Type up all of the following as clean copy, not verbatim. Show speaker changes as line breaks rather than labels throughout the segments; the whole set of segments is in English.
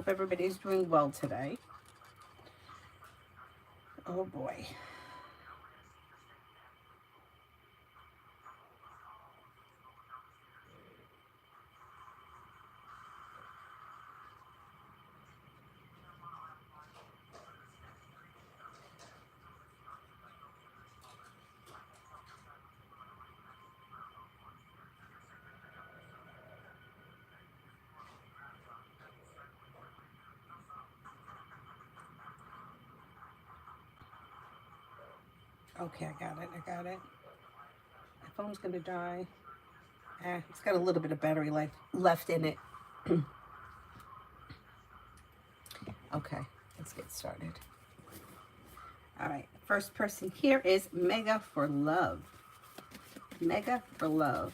Hope everybody's doing well today. Oh boy. Okay, I got it. I got it. My phone's gonna die. It's got a little bit of battery life left in it. Okay, let's get started. All right, first person here is Mega for Love. Mega for Love.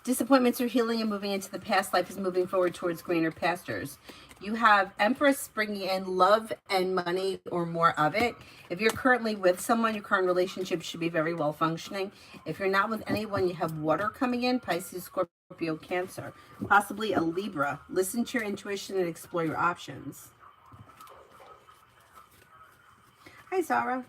Disappointments are healing and moving into the past. Life is moving forward towards greener pastures. You have Empress bringing in love and money or more of it. If you're currently with someone, your current relationship should be very well functioning. If you're not with anyone, you have water coming in, Pisces, Scorpio, Cancer, possibly a Libra. Listen to your intuition and explore your options. Hi, Zara.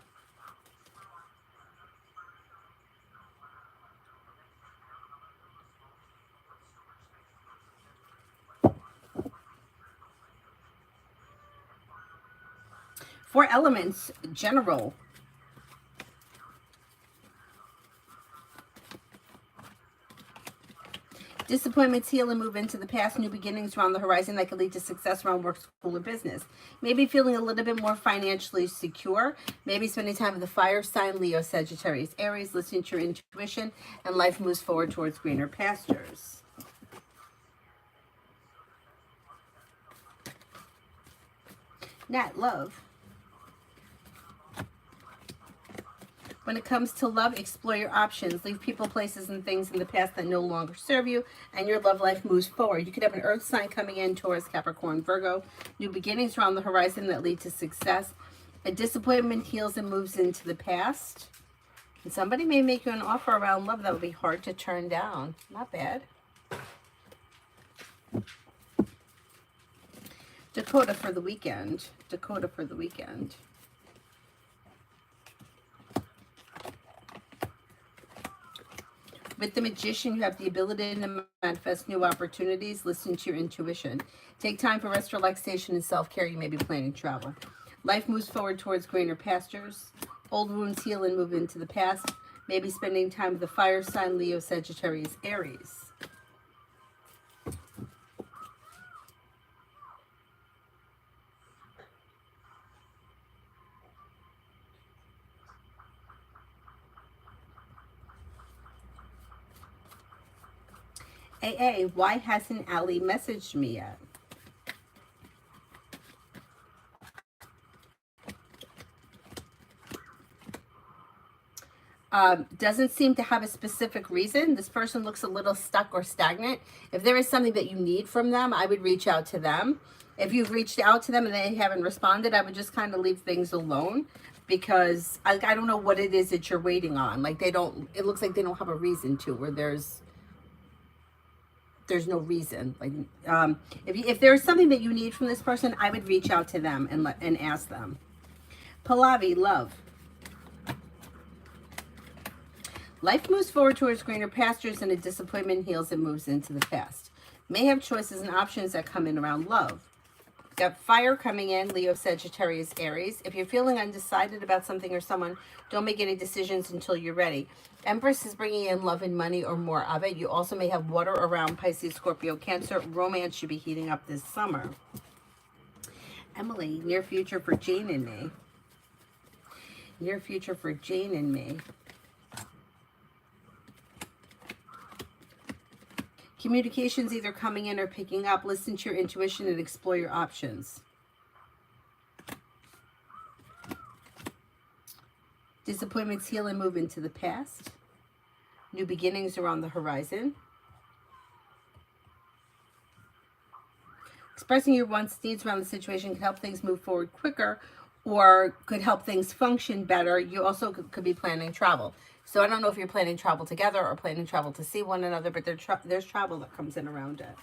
Four elements, general. Disappointments heal and move into the past. New beginnings around the horizon that could lead to success around work, school, or business. Maybe feeling a little bit more financially secure. Maybe spending time with the fire sign, Leo, Sagittarius, Aries, listening to your intuition, and life moves forward towards greener pastures. Nat, love. When it comes to love, explore your options. Leave people, places, and things in the past that no longer serve you, and your love life moves forward. You could have an earth sign coming in, Taurus, Capricorn, Virgo. New beginnings around the horizon that lead to success. A disappointment heals and moves into the past. And somebody may make you an offer around love that would be hard to turn down. Not bad. Dakota for the weekend. Dakota for the weekend. With the Magician, you have the ability to manifest new opportunities. Listen to your intuition. Take time for rest, relaxation, and self-care. You may be planning travel. Life moves forward towards greener pastures. Old wounds heal and move into the past. Maybe spending time with the fire sign, Leo, Sagittarius, Aries. AA, why hasn't Ali messaged me yet? Doesn't seem to have a specific reason. This person looks a little stuck or stagnant. If there is something that you need from them, I would reach out to them. If you've reached out to them and they haven't responded, I would just kind of leave things alone, because I don't know what it is that you're waiting on. Like, it looks like they don't have a reason to, or there's no reason. Like, if there's something that you need from this person, I would reach out to them and ask them. Pallavi, love. Life moves forward towards greener pastures, and a disappointment heals and moves into the past. May have choices and options that come in around love. Got fire coming in, Leo, Sagittarius, Aries. If you're feeling undecided about something or someone, don't make any decisions until you're ready. Empress is bringing in love and money or more of it. You also may have water around Pisces, Scorpio, Cancer. Romance should be heating up this summer. Emily, near future for Jane and me. Near future for Jane and me. Communications either coming in or picking up. Listen to your intuition and explore your options. Disappointments heal and move into the past. New beginnings are on the horizon. Expressing your wants, needs around the situation can help things move forward quicker, or could help things function better. You also could be planning travel. So I don't know if you're planning travel together or planning travel to see one another, but there's travel that comes in around it.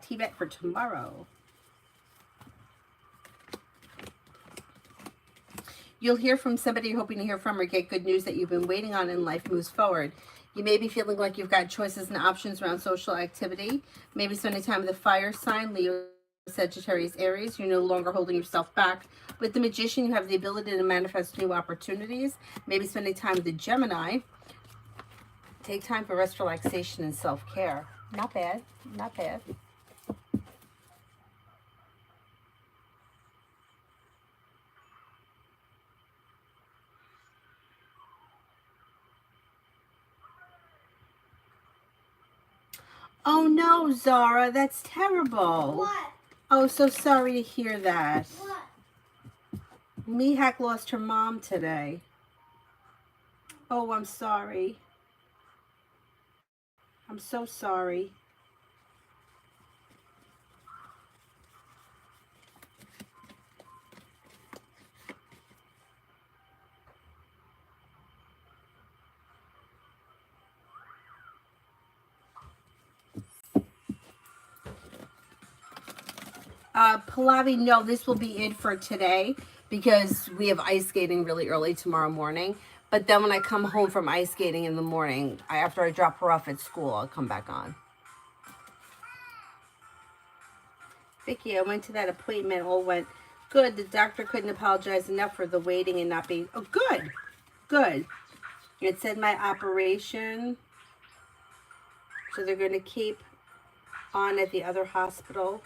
T-bet for tomorrow. You'll hear from somebody you're hoping to hear from or get good news that you've been waiting on and life moves forward. You may be feeling like you've got choices and options around social activity. Maybe spending time with a fire sign, Leo, Sagittarius, Aries. You're no longer holding yourself back. With the Magician, you have the ability to manifest new opportunities. Maybe spending time with the Gemini. Take time for rest, relaxation, and self-care. Not bad. Not bad. Oh no, Zara, that's terrible.
What?
Oh, so sorry to hear that.
What?
Mihak lost her mom today. Oh, I'm sorry. I'm so sorry. Pallavi, no, this will be it for today because we have ice skating really early tomorrow morning. But then when I come home from ice skating in the morning, after I drop her off at school, I'll come back on. Vicky, I went to that appointment. All went good. The doctor couldn't apologize enough for the waiting and not being... Oh, good. Good. It said my operation. So they're going to keep on at the other hospital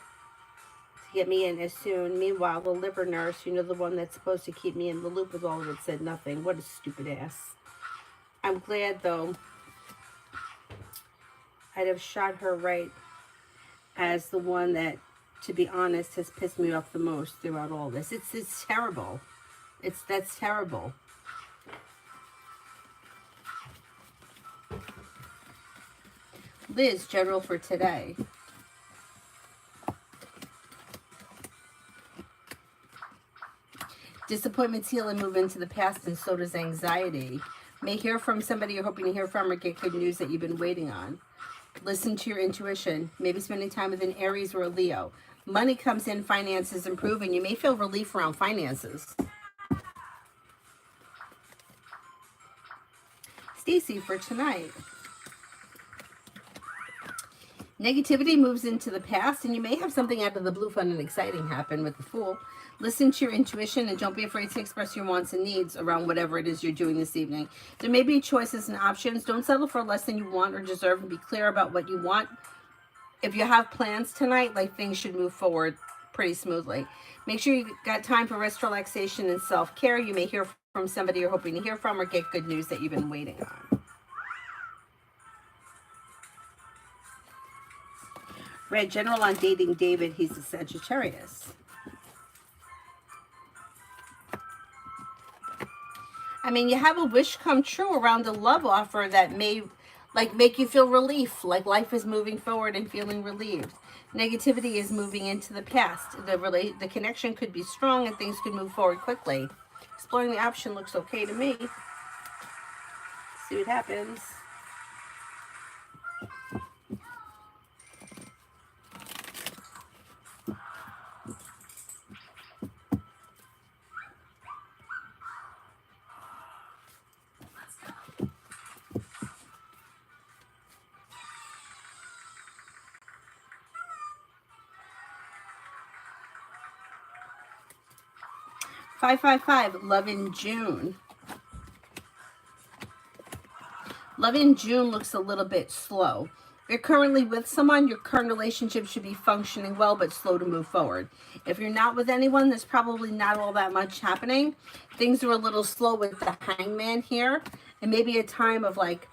to get me in as soon. Meanwhile, the liver nurse, you know, the one that's supposed to keep me in the loop with all of it, said nothing. What a stupid ass. I'm glad, though. I'd have shot her right as the one that, to be honest, has pissed me off the most throughout all this. It's terrible. That's terrible. Liz, general for today. Disappointments heal and move into the past, and so does anxiety. May hear from somebody you're hoping to hear from or get good news that you've been waiting on. Listen to your intuition. Maybe spending time with an Aries or a Leo. Money comes in, finances improve, and you may feel relief around finances. Stacy for tonight. Negativity moves into the past, and you may have something out of the blue, fun and exciting happen with the Fool. Listen to your intuition and don't be afraid to express your wants and needs around whatever it is you're doing this evening. There may be choices and options. Don't settle for less than you want or deserve, and be clear about what you want. If you have plans tonight, like, things should move forward pretty smoothly. Make sure you got time for rest, relaxation, and self-care. You may hear from somebody you're hoping to hear from or get good news that you've been waiting on. Red, general on dating David. He's a Sagittarius. I mean, you have a wish come true around a love offer that may, like, make you feel relief, like life is moving forward and feeling relieved. Negativity is moving into the past. The connection could be strong and things could move forward quickly. Exploring the option looks okay to me. See what happens. $555, love in June. Love in June looks a little bit slow. If you're currently with someone, your current relationship should be functioning well, but slow to move forward. If you're not with anyone, there's probably not all that much happening. Things are a little slow with the Hangman here, and maybe a time of, like,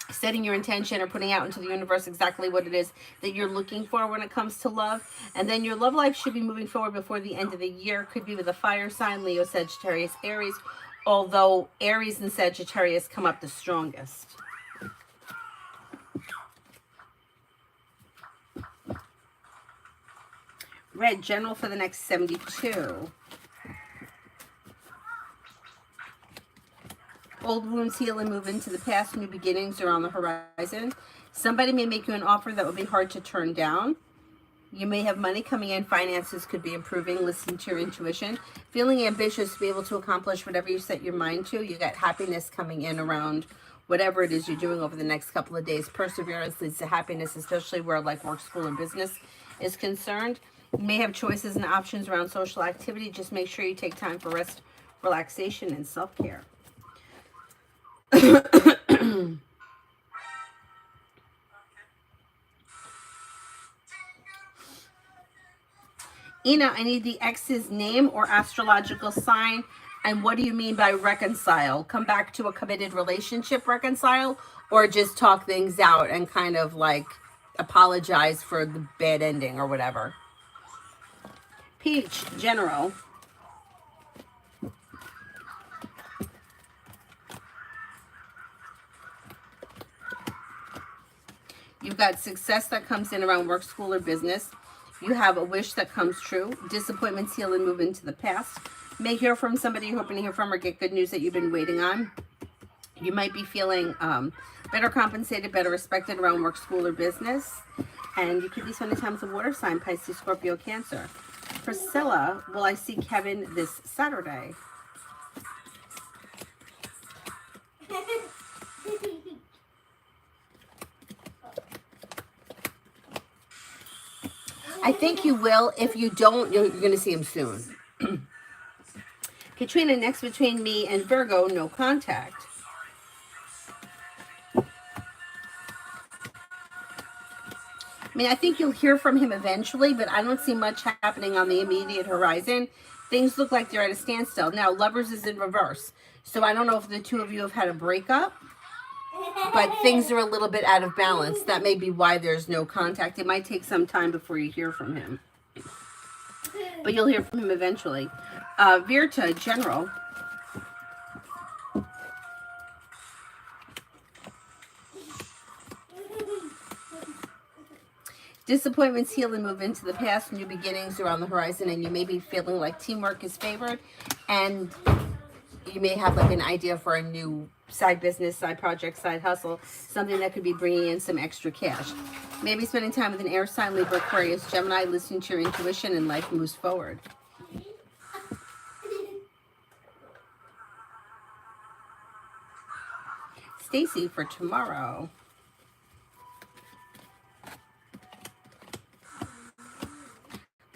setting your intention or putting out into the universe exactly what it is that you're looking for when it comes to love. And then your love life should be moving forward before the end of the year. Could be with a fire sign, Leo, Sagittarius, Aries, although Aries and Sagittarius come up the strongest. Red, general for the next 72. Old wounds heal and move into the past. New beginnings are on the horizon. Somebody may make you an offer that will be hard to turn down. You may have money coming in. Finances could be improving. Listen to your intuition. Feeling ambitious to be able to accomplish whatever you set your mind to. You got happiness coming in around whatever it is you're doing over the next couple of days. Perseverance leads to happiness, especially where like work, school, and business is concerned. You may have choices and options around social activity. Just make sure you take time for rest, relaxation, and self-care. Ina, I need the ex's name or astrological sign. And what do you mean by reconcile? Come back to a committed relationship, reconcile, or just talk things out and kind of like apologize for the bad ending or whatever? Peach, general. You've got success that comes in around work, school, or business. You have a wish that comes true. Disappointments heal and move into the past. You may hear from somebody you're hoping to hear from or get good news that you've been waiting on. You might be feeling better compensated, better respected around work, school, or business. And you could be spending time with a water sign, Pisces, Scorpio, Cancer. Priscilla, will I see Kevin this Saturday? I think you will. If you don't, you're going to see him soon. Katrina, next between me and Virgo, no contact. I mean, I think you'll hear from him eventually, but I don't see much happening on the immediate horizon. Things look like they're at a standstill. Now, Lovers is in reverse. So I don't know if the two of you have had a breakup, but things are a little bit out of balance. That may be why there's no contact. It might take some time before you hear from him, but you'll hear from him eventually. Virta, general. Disappointments heal and move into the past. New beginnings are on the horizon, and you may be feeling like teamwork is favored, and you may have like an idea for a new side business, side project, side hustle, something that could be bringing in some extra cash. Maybe spending time with an air sign, Libra, Aquarius, Gemini, listening to your intuition, and life moves forward. Stacy, for tomorrow.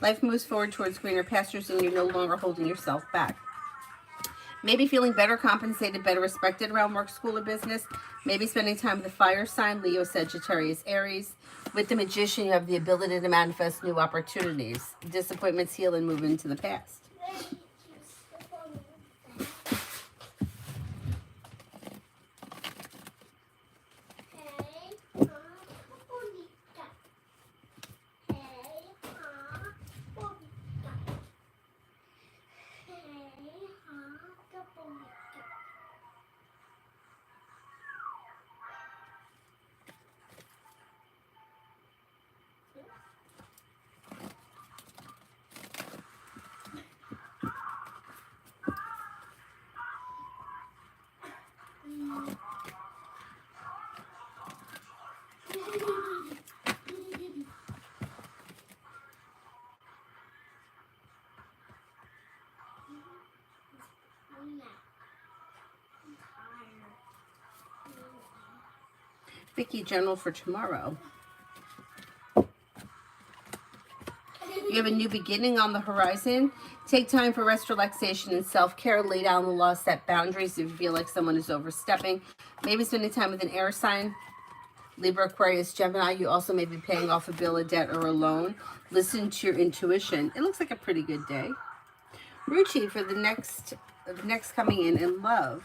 Life moves forward towards greener pastures, and you're no longer holding yourself back. Maybe feeling better compensated, better respected around work, school, or business. Maybe spending time with the fire sign, Leo, Sagittarius, Aries. With the Magician, you have the ability to manifest new opportunities. Disappointments heal and move into the past. Vicky, general for tomorrow. You have a new beginning on the horizon. Take time for rest, relaxation, and self-care. Lay down the law, set boundaries if you feel like someone is overstepping. Maybe spending time with an air sign, Libra, Aquarius, Gemini. You also may be paying off a bill, a debt, or a loan. Listen to your intuition. It looks like a pretty good day. Ruchi, for the next coming in love.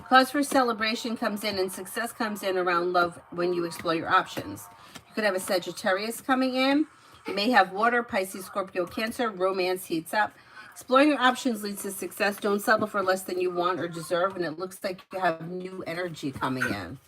Cause for celebration comes in, and success comes in around love when you explore your options. You could have a Sagittarius coming in. You may have water, Pisces, Scorpio, Cancer. Romance heats up. Exploring your options leads to success. Don't settle for less than you want or deserve. And it looks like you have new energy coming in.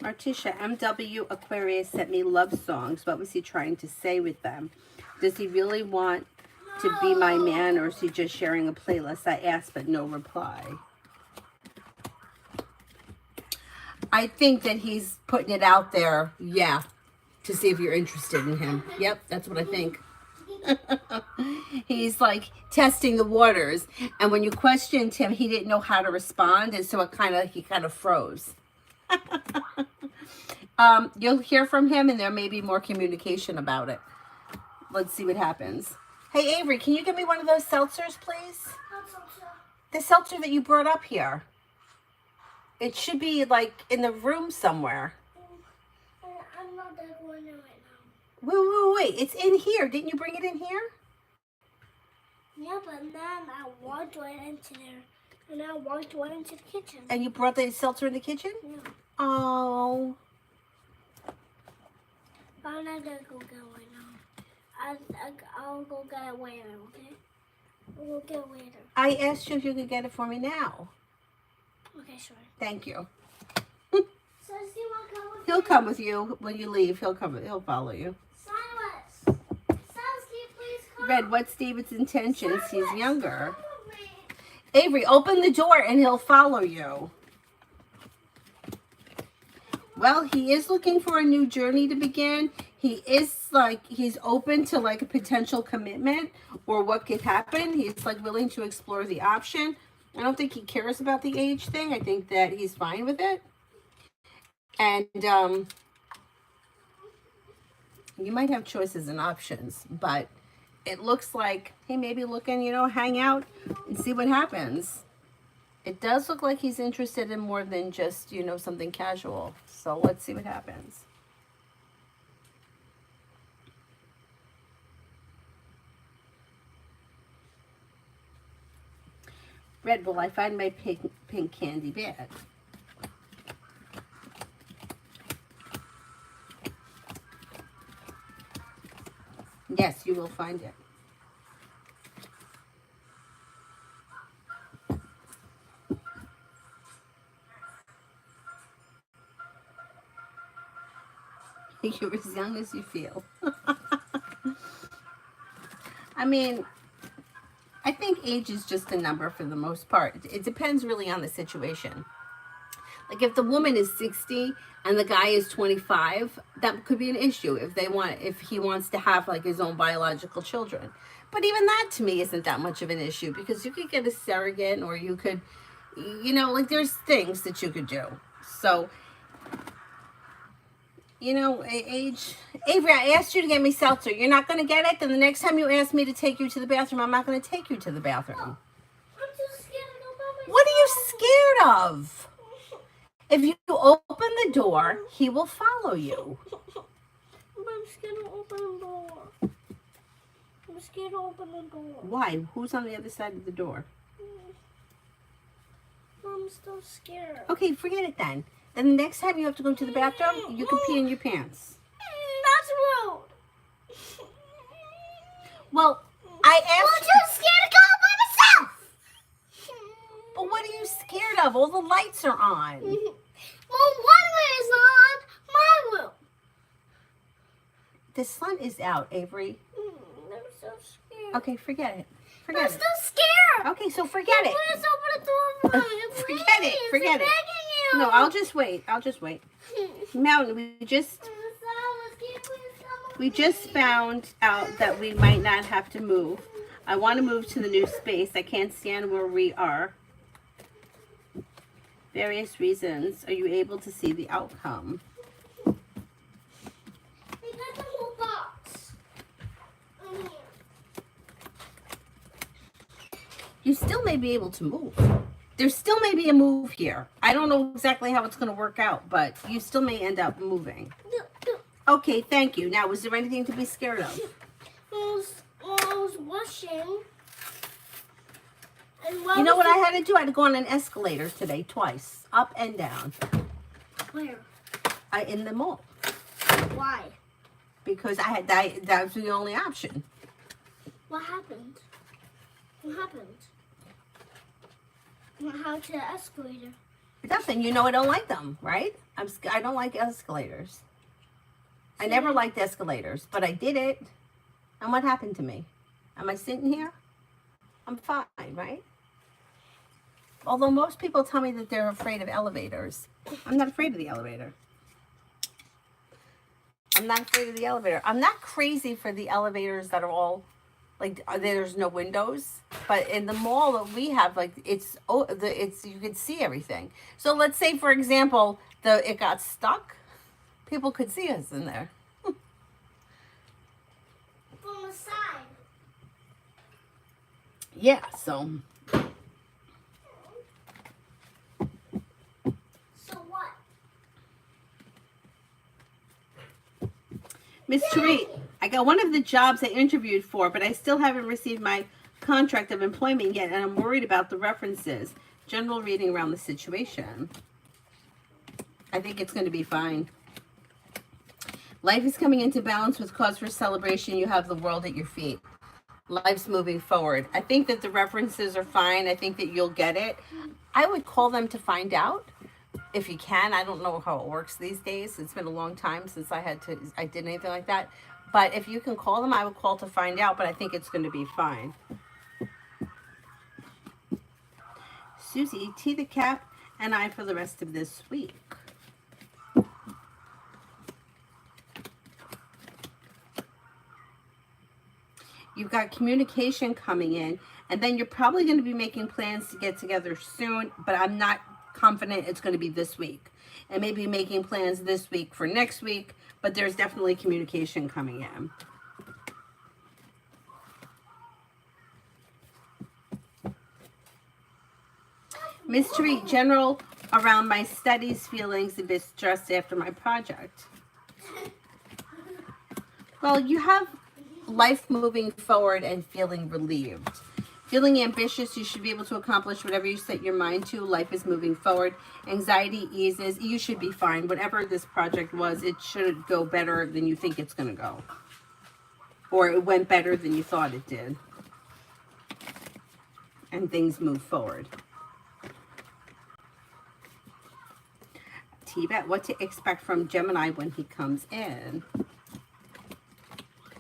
Martisha, MW Aquarius sent me love songs. What was he trying to say with them? Does he really want to be my man, or is he just sharing a playlist? I asked, but no reply. I think that he's putting it out there, yeah, to see if you're interested in him. Yep, that's what I think. He's like testing the waters. And when you questioned him, he didn't know how to respond. And so he kind of froze. You'll hear from him, and there may be more communication about it. Let's see what happens. Hey, Avery, can you give me one of those seltzers, please? What seltzer? The seltzer that you brought up here. It should be, like, in the room somewhere.
I'm not that going right now.
Wait. It's in here. Didn't you bring it in here?
Yeah, but then I walked right into there. And I walked right into the kitchen.
And you brought the seltzer in the kitchen?
Yeah.
Oh.
I'm not going to go get it right now. I'll go get it later, okay? I'll go get it later.
I asked you if you could get it for me now.
Okay, sure.
Thank you.
So, does he want to come with
He'll come with you when you leave. He'll follow you.
Silas, please come.
Red, what's David's intentions? He's younger. Avery, open the door and he'll follow you. Well, he is looking for a new journey to begin. He's open to like a potential commitment or what could happen. He's like willing to explore the option. I don't think he cares about the age thing. I think that he's fine with it. And you might have choices and options, but it looks like he may be looking, hang out and see what happens. It does look like he's interested in more than just, something casual. So let's see what happens. Red, will I find my pink candy bag? Yes, you will find it. You're as young as you feel. I mean, I think age is just a number for the most part. It depends really on the situation. Like if the woman is 60 and the guy is 25, that could be an issue if he wants to have like his own biological children. But even that to me isn't that much of an issue, because you could get a surrogate, or you could, like there's things that you could do. So, age. Avery, I asked you to get me seltzer. You're not going to get it? Then the next time you ask me to take you to the bathroom, I'm not going to take you to the bathroom.
I'm too scared to go by myself.
What are you scared of? If you open the door, he will follow you.
I'm scared to open the door. I'm scared to open the door.
Why? Who's on the other side of the door?
I'm still scared.
Okay, forget it then. Then the next time you have to go to the bathroom, you can pee in your pants.
That's rude.
Well, I asked
I'm too scared to go by myself.
But what are you scared of? All the lights are on.
Well, one way is on my room.
The sun is out, Avery.
I'm so scared.
Okay, forget it.
I'm
Forget it.
still scared.
Okay, so forget it.
Please open the door for me.
Forget it. Forget it.
You.
No, I'll just wait. Mountain, we just found out that we might not have to move. I want to move to the new space. I can't stand where we are. Various reasons. Are you able to see the outcome?
They got the whole box.
You still may be able to move. There still may be a move here. I don't know exactly how it's going to work out, but you still may end up moving. Okay, thank you. Now, was there anything to be scared of?
I was washing. And
you know what I had to do? I had to go on an escalator today twice, up and down.
Where?
In the mall.
Why?
Because I had that was the only option.
What happened? What happened? How to the escalator?
Nothing. You know I don't like them, right? I don't like escalators. I never liked escalators, but I did it. And what happened to me? Am I sitting here? I'm fine, right? Although most people tell me that they're afraid of elevators. I'm not afraid of the elevator. I'm not afraid of the elevator. I'm not crazy for the elevators that are all, like, there's no windows. But in the mall that we have, like, it's you can see everything. So let's say, for example, it got stuck. People could see us in there.
From the side.
Yeah, so.
So what?
Miss Tariq, I got one of the jobs I interviewed for, but I still haven't received my contract of employment yet, and I'm worried about the references. General reading around the situation. I think it's going to be fine. Life is coming into balance with cause for celebration. You have the world at your feet. Life's moving forward. I think that the references are fine. I think that you'll get it. I would call them to find out if you can. I don't know how it works these days. It's been a long time since I did anything like that. But if you can call them, I would call to find out, but I think it's going to be fine. Susie, T the cap and I for the rest of this week. You've got communication coming in, and then you're probably going to be making plans to get together soon, but I'm not confident it's going to be this week. And maybe making plans this week for next week, but there's definitely communication coming in. Mystery general around my studies, feelings a bit stressed after my project. Well, you have life moving forward and feeling relieved. Feeling ambitious, you should be able to accomplish whatever you set your mind to. Life is moving forward. Anxiety eases. You should be fine. Whatever this project was, it should go better than you think it's going to go. Or it went better than you thought it did. And things move forward. T-Bet, what to expect from Gemini when he comes in.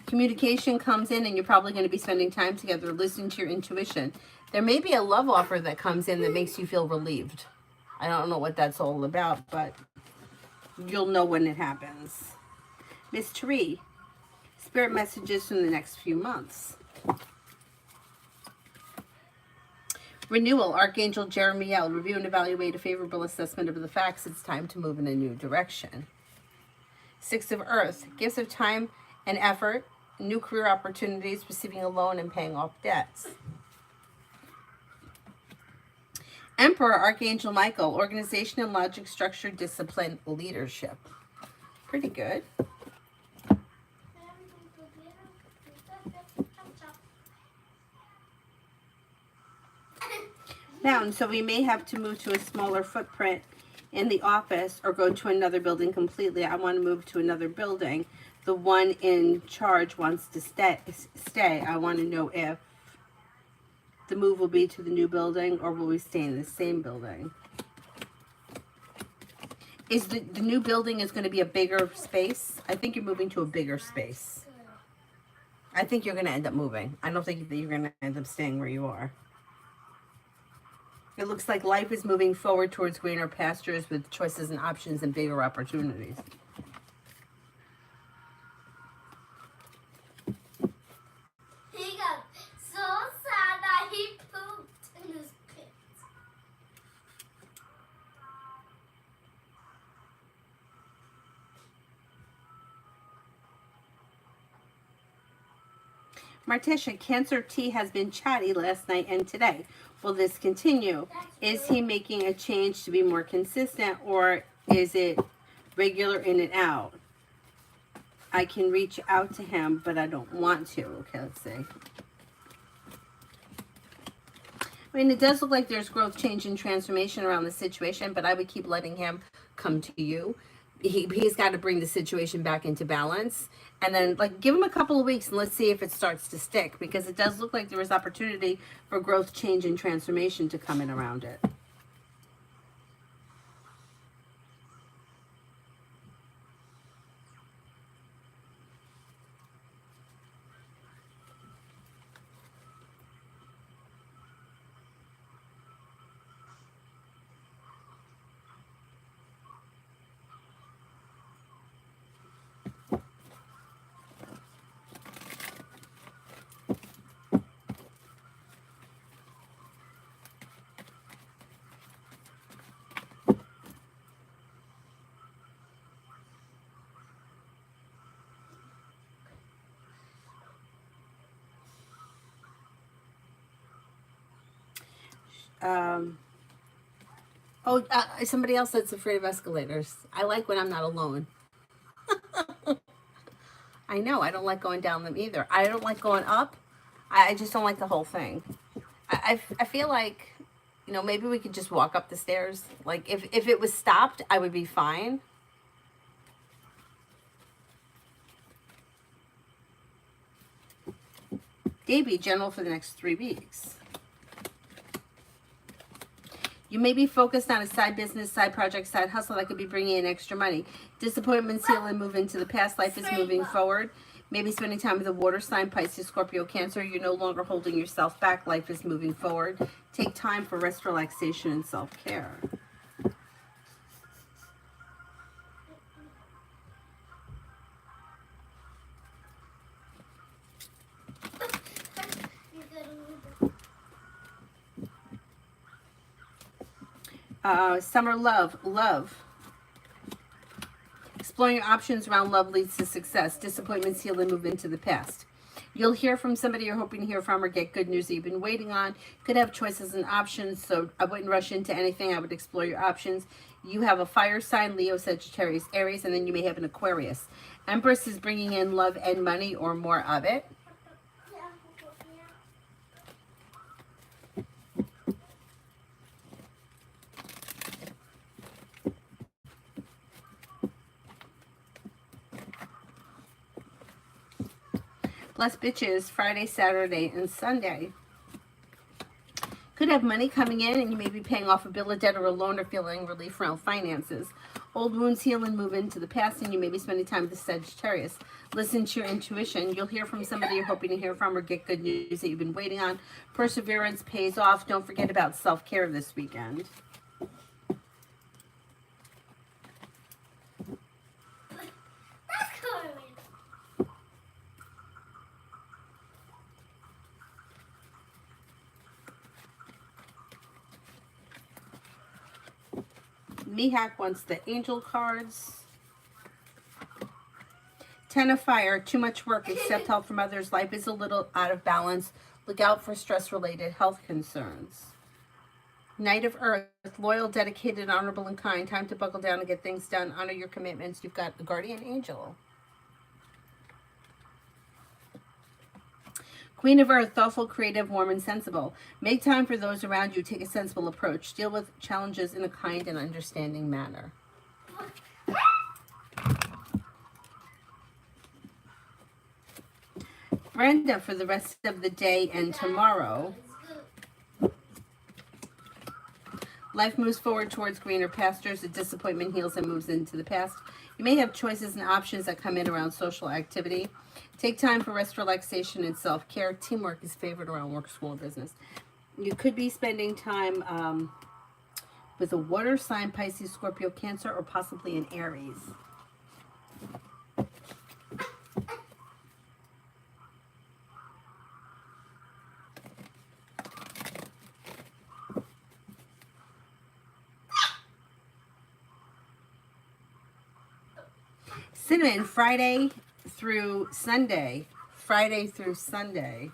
Communication comes in, and you're probably going to be spending time together, listening to your intuition. There may be a love offer that comes in that makes you feel relieved. I don't know what that's all about, but you'll know when it happens. Miss Tari, spirit messages from the next few months. Renewal, Archangel Jeremiel, review and evaluate a favorable assessment of the facts. It's time to move in a new direction. Six of Earth, gifts of time and effort, new career opportunities, receiving a loan and paying off debts. Emperor, Archangel Michael, organization and logic, structure, discipline, leadership. Pretty good. Now, so we may have to move to a smaller footprint in the office or go to another building completely. I want to move to another building. The one in charge wants to stay. I want to know if the move will be to the new building or will we stay in the same building. Is the new building is going to be a bigger space? I think you're moving to a bigger space. I think you're going to end up moving. I don't think that you're going to end up staying where you are. It looks like life is moving forward towards greener pastures with choices and options and bigger opportunities.
He got so sad that he pooped in his pit.
Martisha, Cancer T has been chatty last night and today. Will this continue? Is he making a change to be more consistent, or is it regular in and out? I can reach out to him, but I don't want to. Okay, let's see. I mean, it does look like there's growth, change, and transformation around the situation, but I would keep letting him come to you. He's got to bring the situation back into balance. And then, like, give him a couple of weeks and let's see if it starts to stick, because it does look like there is opportunity for growth, change, and transformation to come in around it. Somebody else that's afraid of escalators. I like when I'm not alone. I know, I don't like going down them either. I don't like going up. I just don't like the whole thing. I feel like, you know, maybe we could just walk up the stairs. Like, if it was stopped, I would be fine. Davey, general for the next 3 weeks. You may be focused on a side business, side project, side hustle that could be bringing in extra money. Disappointments heal and move into the past. Life is moving forward. Maybe spending time with a water sign, Pisces, Scorpio, Cancer. You're no longer holding yourself back. Life is moving forward. Take time for rest, relaxation, and self-care. Summer love. Exploring your options around love leads to success. Disappointments heal and move into the past. You'll hear from somebody you're hoping to hear from, or get good news that you've been waiting on. Could have choices and options, so I wouldn't rush into anything. I would explore your options. You have a fire sign, Leo, Sagittarius, Aries, and then you may have an Aquarius. Empress is bringing in love and money, or more of it. Blessed bitches, Friday, Saturday, and Sunday. Could have money coming in, and you may be paying off a bill, a debt, or a loan, or feeling relief around finances. Old wounds heal and move into the past, and you may be spending time with the Sagittarius. Listen to your intuition. You'll hear from somebody you're hoping to hear from, or get good news that you've been waiting on. Perseverance pays off. Don't forget about self-care this weekend. Mihak wants the angel cards. Ten of Fire, too much work, accept help from others. Life is a little out of balance. Look out for stress-related health concerns. Knight of Earth, loyal, dedicated, honorable, and kind. Time to buckle down and get things done. Honor your commitments. You've got the guardian angel. Queen of Earth, thoughtful, creative, warm, and sensible. Make time for those around you. Take a sensible approach. Deal with challenges in a kind and understanding manner. Brenda, for the rest of the day and tomorrow. Life moves forward towards greener pastures. A disappointment heals and moves into the past. You may have choices and options that come in around social activity. Take time for rest, relaxation, and self-care. Teamwork is favored around work, school, business. You could be spending time with a water sign, Pisces, Scorpio, Cancer, or possibly an Aries. Cinnamon, Friday through Sunday. Friday through Sunday.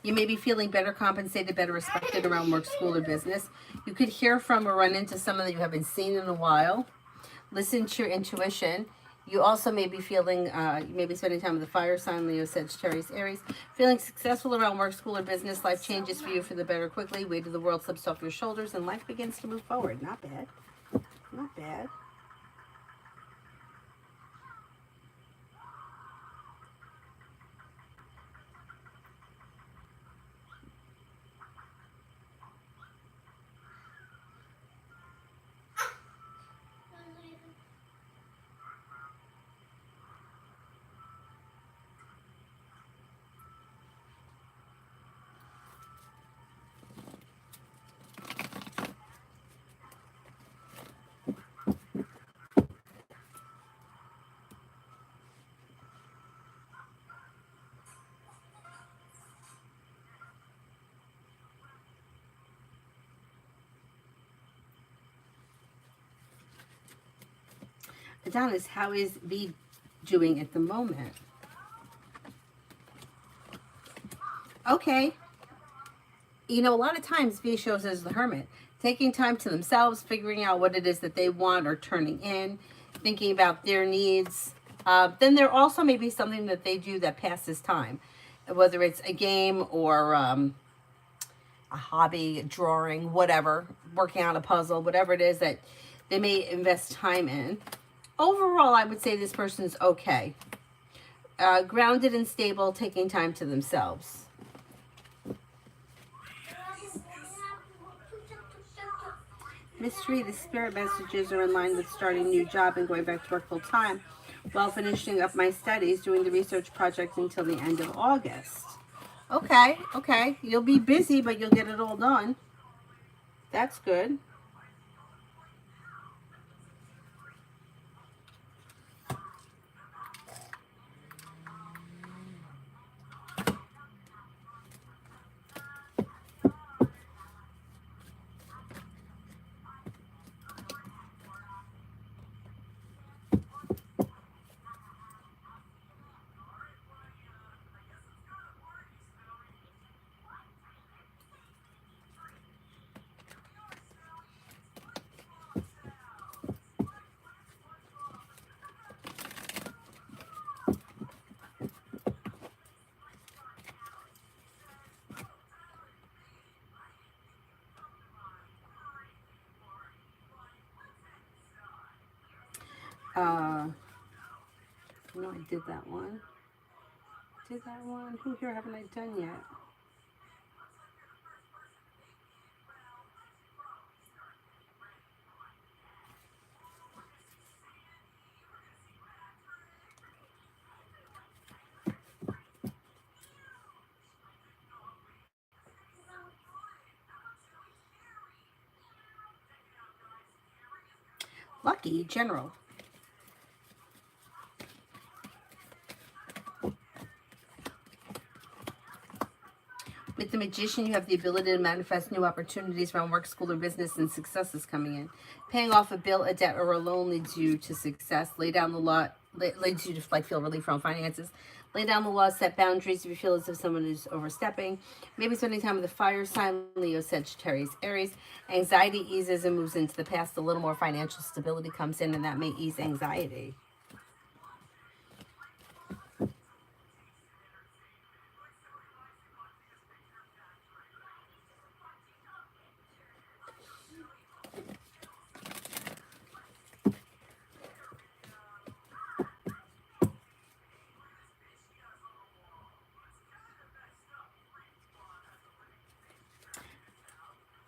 You may be feeling better compensated, better respected around work, school, or business. You could hear from or run into someone that you haven't seen in a while. Listen to your intuition. You also may be feeling, you may be spending time with the fire sign, Leo, Sagittarius, Aries. Feeling successful around work, school, or business. Life changes for you for the better quickly. Weight of the world slips off your shoulders and life begins to move forward. Not bad. Not bad. Adonis, how is V doing at the moment? Okay. You know, a lot of times V shows as the hermit, taking time to themselves, figuring out what it is that they want or turning in, thinking about their needs. Then there also may be something that they do that passes time, whether it's a game or a hobby, drawing, whatever, working on a puzzle, whatever it is that they may invest time in. Overall, I would say this person's okay. Grounded and stable, taking time to themselves. Mystery, the spirit messages are in line with starting a new job and going back to work full time while finishing up my studies, doing the research project until the end of August. Okay, okay. You'll be busy, but you'll get it all done. That's good. No, I did that one. Did that one? Who here haven't I done yet? Lucky, general. With the Magician, you have the ability to manifest new opportunities around work, school, or business, and success is coming in. Paying off a bill, a debt, or a loan leads you to success. Lay down the law, leads you to like feel relief from finances. Lay down the law, set boundaries if you feel as if someone is overstepping. Maybe spending time with the fire sign, Leo, Sagittarius, Aries. Anxiety eases and moves into the past. A little more financial stability comes in, and that may ease anxiety.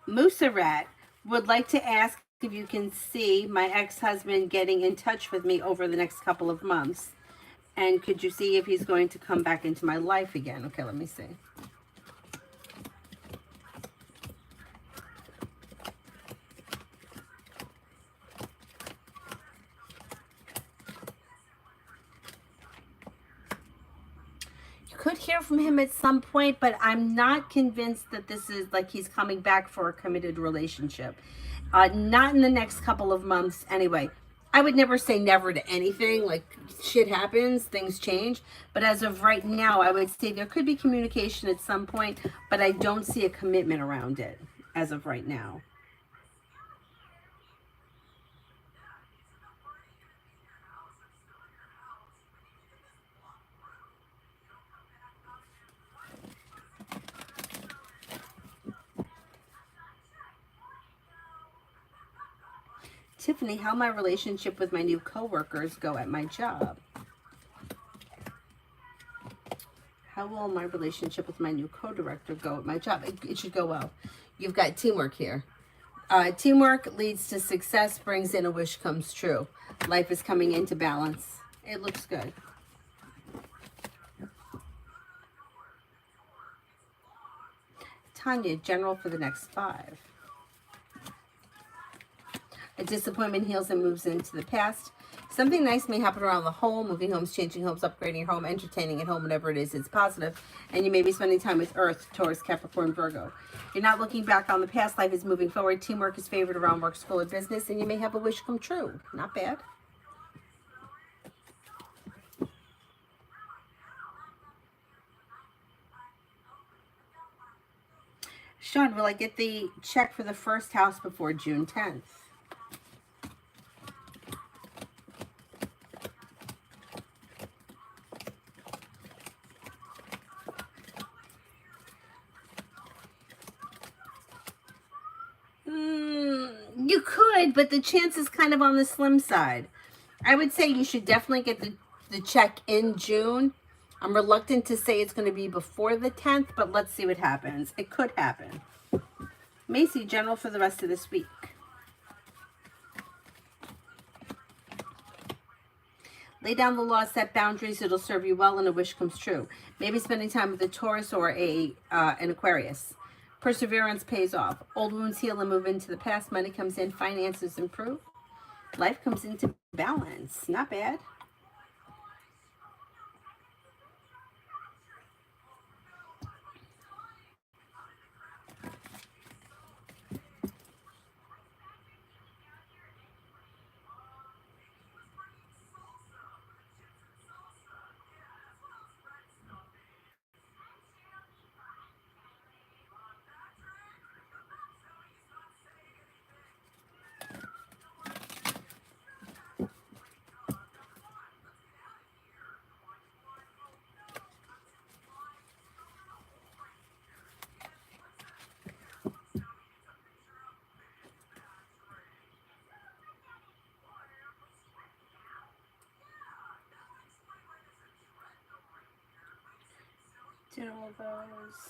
Mooserat would like to ask if you can see my ex-husband getting in touch with me over the next couple of months. And could you see if he's going to come back into my life again? Okay, let me see. Could hear from him at some point, but I'm not convinced that this is like he's coming back for a committed relationship. Not in the next couple of months anyway. I would never say never to anything. Like, shit happens, things change. But as of right now, I would say there could be communication at some point, but I don't see a commitment around it as of right now. Tiffany, how my relationship with my new coworkers go at my job? How will my relationship with my new co-director go at my job? It should go well. You've got teamwork here. Teamwork leads to success, brings in a wish comes true. Life is coming into balance. It looks good. Tanya, general for the next 5. A disappointment heals and moves into the past. Something nice may happen around the home, moving homes, changing homes, upgrading your home, entertaining at home, whatever it is, it's positive. And you may be spending time with Earth, Taurus, Capricorn, Virgo. You're not looking back on the past. Life is moving forward. Teamwork is favored around work, school, and business. And you may have a wish come true. Not bad. Sean, will I get the check for the first house before June 10th? You could, but the chance is kind of on the slim side. I would say you should definitely get the check in June. I'm reluctant to say it's going to be before the 10th, but let's see what happens. It could happen. Macy, general for the rest of this week. Lay down the law, set boundaries. It'll serve you well, and a wish comes true. Maybe spending time with a Taurus or an Aquarius. Perseverance pays off. Old wounds heal and move into the past. Money comes in. Finances improve. Life comes into balance. Not bad. Did all those.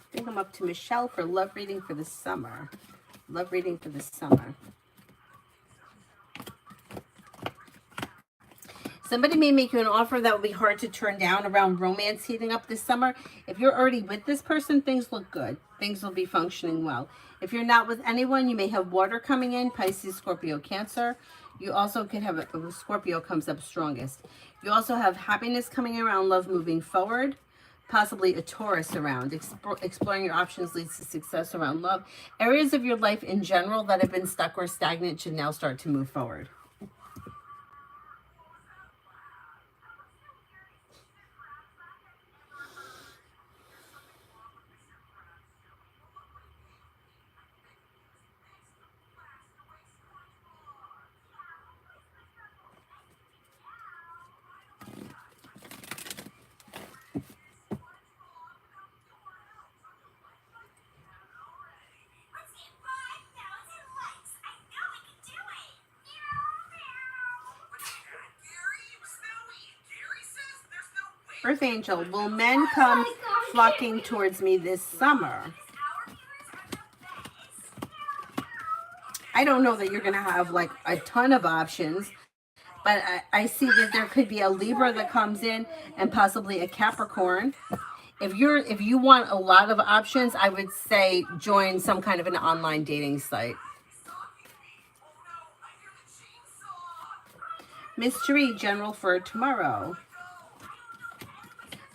I think I'm up to Michelle for love reading for the summer. Love reading for the summer. Somebody may make you an offer that will be hard to turn down around romance heating up this summer. If you're already with this person, things look good. Things will be functioning well. If you're not with anyone, you may have water coming in, Pisces, Scorpio, Cancer. You also could have Scorpio comes up strongest. You also have happiness coming around, love moving forward. Possibly a Taurus around. Exploring your options leads to success around love. Areas of your life in general that have been stuck or stagnant should now start to move forward. Earth Angel, will men come flocking towards me this summer? I don't know that you're going to have like a ton of options. But I see that there could be a Libra that comes in and possibly a Capricorn. If you want a lot of options, I would say join some kind of an online dating site. Mystery general for tomorrow.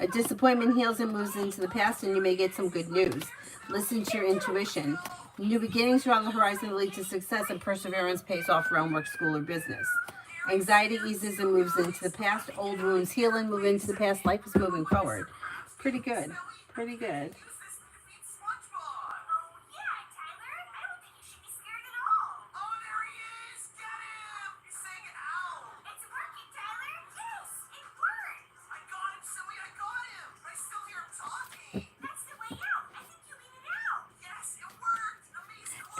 A disappointment heals and moves into the past, and you may get some good news. Listen to your intuition. New beginnings are on the horizon that lead to success, and perseverance pays off around work, school, or business. Anxiety eases and moves into the past. Old wounds heal and move into the past. Life is moving forward. Pretty good. Pretty good.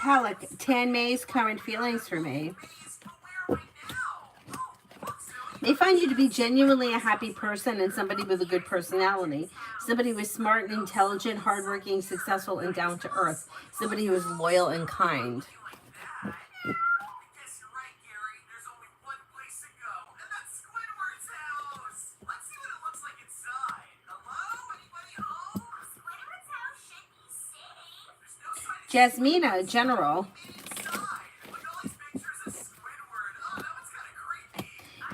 Palak, Tan May's current feelings for me. They find you to be genuinely a happy person and somebody with a good personality. Somebody who is smart and intelligent, hardworking, successful, and down to earth. Somebody who is loyal and kind. Jasmina, general.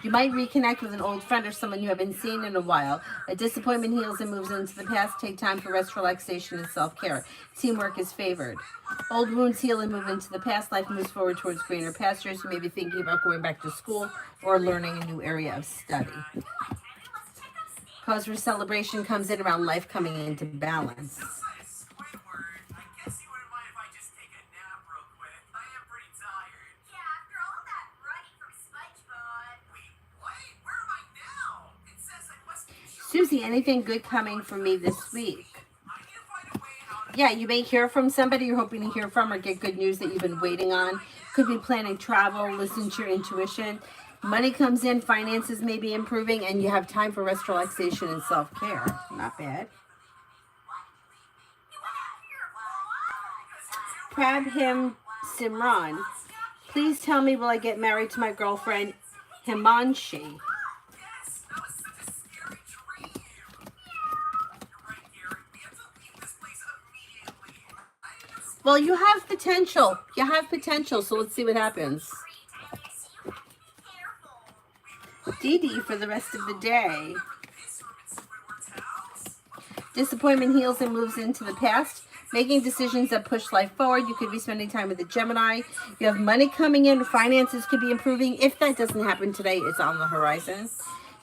You might reconnect with an old friend or someone you haven't seen in a while. A disappointment heals and moves into the past. Take time for rest, relaxation, and self-care. Teamwork is favored. Old wounds heal and move into the past. Life moves forward towards greener pastures. You may be thinking about going back to school or learning a new area of study. Cause for celebration comes in around life coming into balance. Susie, anything good coming for me this week? Yeah, you may hear from somebody you're hoping to hear from or get good news that you've been waiting on. Could be planning travel, listen to your intuition. Money comes in, finances may be improving, and you have time for rest, relaxation, and self-care. Not bad. Prabhim Simran, please tell me, will I get married to my girlfriend Himanshi? Well, you have potential. You have potential, so let's see what happens. Dee Dee for the rest of the day. Disappointment heals and moves into the past. Making decisions that push life forward. You could be spending time with the Gemini. You have money coming in. Finances could be improving. If that doesn't happen today, it's on the horizon.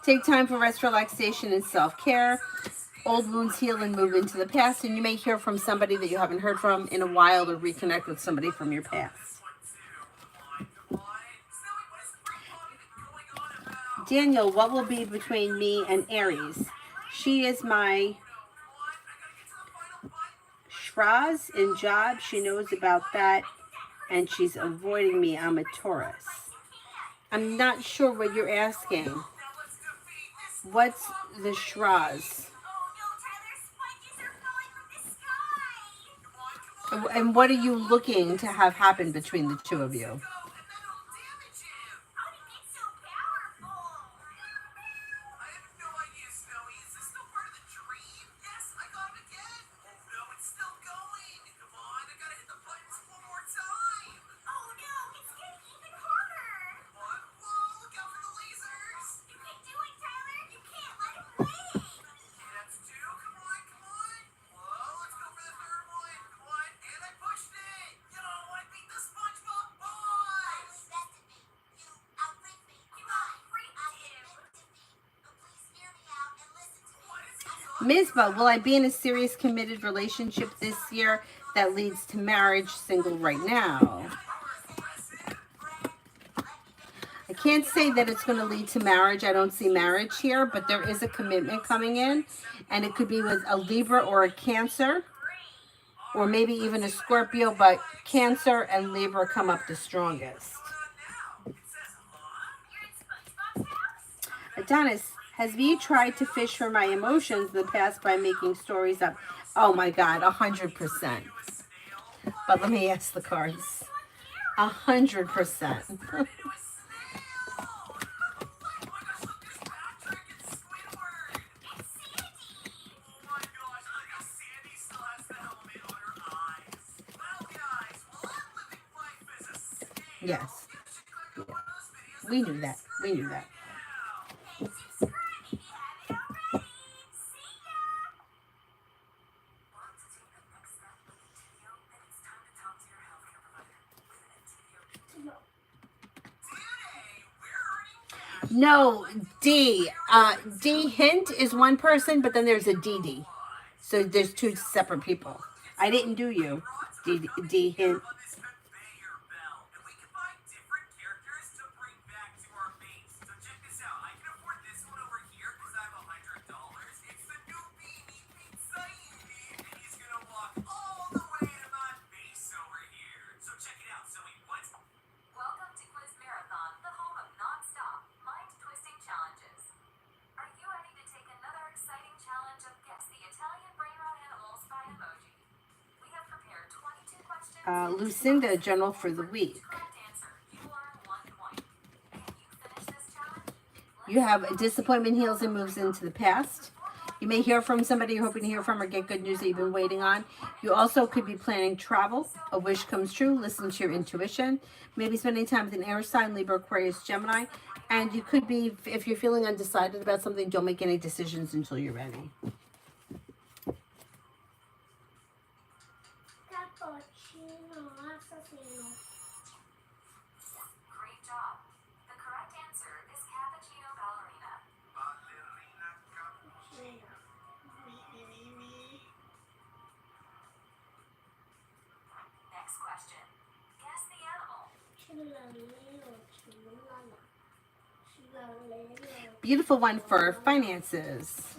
Take time for rest, relaxation, and self-care. Old wounds heal and move into the past, and you may hear from somebody that you haven't heard from in a while or reconnect with somebody from your past. Daniel, what will be between me and Aries? She is my Shraz in job. She knows about that, and she's avoiding me. I'm a Taurus. I'm not sure what you're asking. What's the Shraz? And what are you looking to have happen between the two of you? Mizba, will I be in a serious committed relationship this year that leads to marriage? Single right now. I can't say that it's going to lead to marriage. I don't see marriage here, but there is a commitment coming in, and it could be with a Libra or a Cancer, or maybe even a Scorpio, but Cancer and Libra come up the strongest. Adonis, has V tried to fish for my emotions in the past by making stories up? Oh my God, 100%. But let me ask the cards. 100%. Yes. Yeah. We knew that. We knew that. No, D. D hint is one person, but then there's a DD. So there's two separate people. I didn't do you. D hint. Lucinda, general for the week. You have a disappointment heals and moves into the past. You may hear from somebody you're hoping to hear from or get good news that you've been waiting on. You also could be planning travel. A wish comes true. Listen to your intuition. Maybe spending time with an air sign, Libra, Aquarius, Gemini. And you could be, if you're feeling undecided about something, don't make any decisions until you're ready.
Cappuccino assassino.
Great job. The correct answer is cappuccino ballerina. Next question. Guess the animal.
Beautiful one for finances.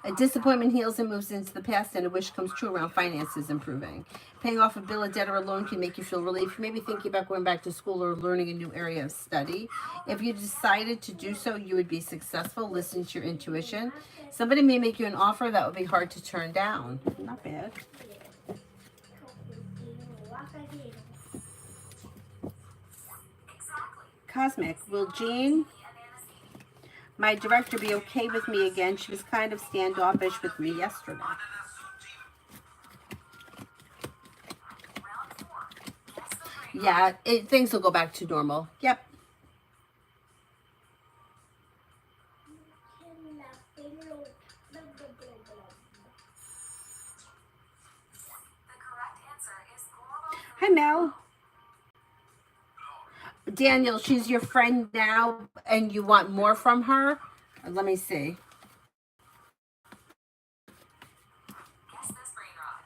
A disappointment heals and moves into the past, and a wish comes true around finances improving. Paying off a bill, a debt, or a loan can make you feel relief. You may be thinking about going back to school or learning a new area of study. If you decided to do so, you would be successful. Listen to your intuition. Somebody may make you an offer that would be hard to turn down. Not bad. Cosmic. Will Jean, my director, be okay with me again? She was kind of standoffish with me yesterday. Yeah, things will go back to normal. Yep. Hi, Mel. Daniel, she's your friend now, and you want more from her? Let me see.
Guess this brain rot.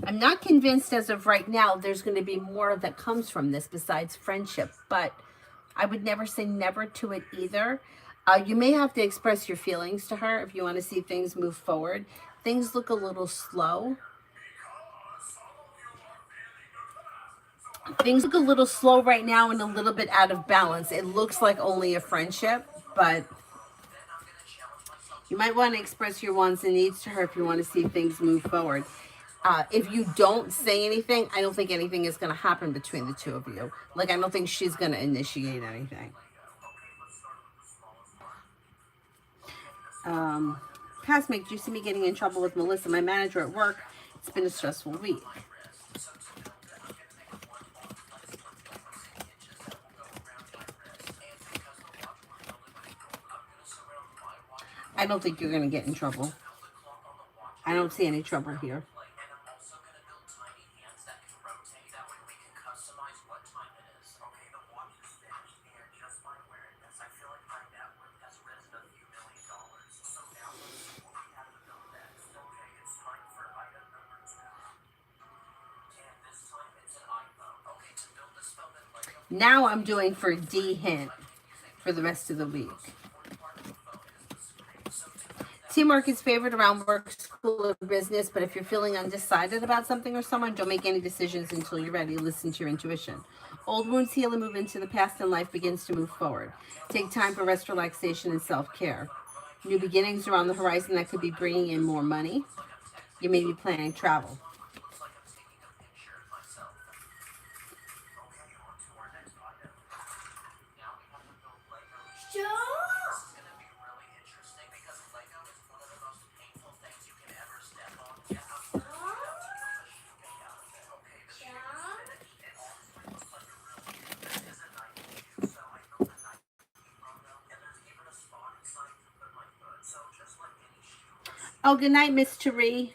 I'm not convinced as of right now there's going to be more that comes from this besides friendship, but I would never say never to it either. You may have to express your feelings to her if you want to see things move forward. Things look a little slow. Things look a little slow right now and a little bit out of balance. It looks like only a friendship, but you might want to express your wants and needs to her if you want to see things move forward. If you don't say anything, I don't think anything is going to happen between the two of you. Like, I don't think she's going to initiate anything. Cosmic, do you see me getting in trouble with Melissa, my manager at work? It's been a stressful week. I don't think you're going to get in trouble. I don't see any trouble here. Now I'm doing for D hint for the rest of the week. Teamwork is favored around work, school, or business, but if you're feeling undecided about something or someone, don't make any decisions until you're ready. Listen to your intuition. Old wounds heal and move into the past, and life begins to move forward. Take time for rest, relaxation, and self-care. New beginnings are on the horizon that could be bringing in more money. You may be planning travel. Oh, good night, Miss Therese.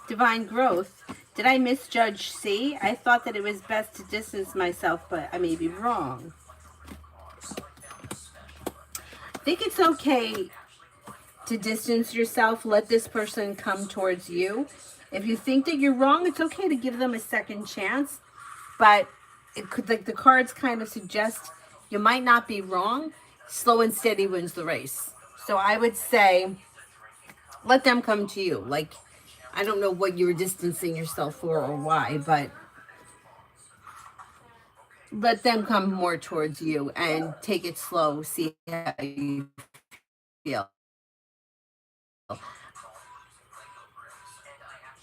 Divine growth. Did I misjudge C? I thought that it was best to distance myself, but I may be wrong. I think it's okay to distance yourself. Let this person come towards you. If you think that you're wrong, it's okay to give them a second chance. But it could, like the cards kind of suggest, you might not be wrong. Slow and steady wins the race. So I would say, let them come to you. Like, I don't know what you were distancing yourself for or why, but let them come more towards you and take it slow. See how you feel.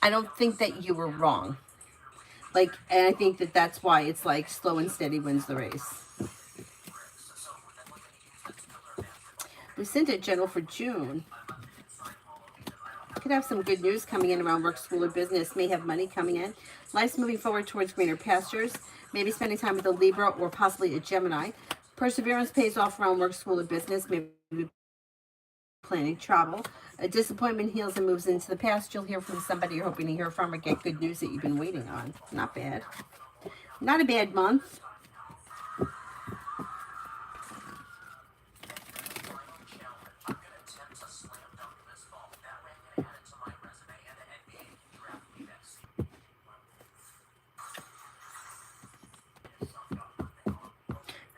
I don't think that you were wrong. Like, and I think that that's why it's like slow and steady wins the race. Lucinda, general for June. Could have some good news coming in around work, school, or business. May have money coming in. Life's moving forward towards greener pastures. Maybe spending time with a Libra or possibly a Gemini. Perseverance pays off around work, school, or business. Maybe planning travel. A disappointment heals and moves into the past. You'll hear from somebody you're hoping to hear from or get good news that you've been waiting on. Not bad. Not a bad month.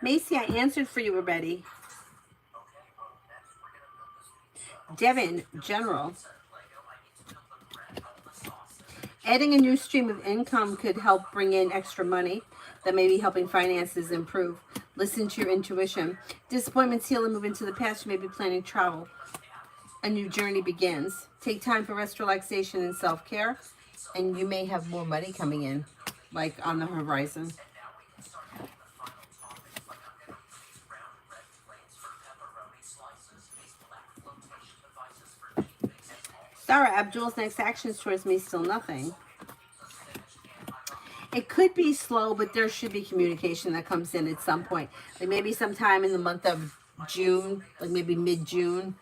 Macy, I answered for you already. Devin, general. Adding a new stream of income could help bring in extra money that may be helping finances improve. Listen to your intuition. Disappointments heal and move into the past. You may be planning travel. A new journey begins. Take time for rest, relaxation, and self-care. And you may have more money coming in, like on the horizon. Sarah, Abdul's next actions towards me, still nothing. It could be slow, but there should be communication that comes in at some point. Like maybe sometime in the month of June, like maybe mid-June.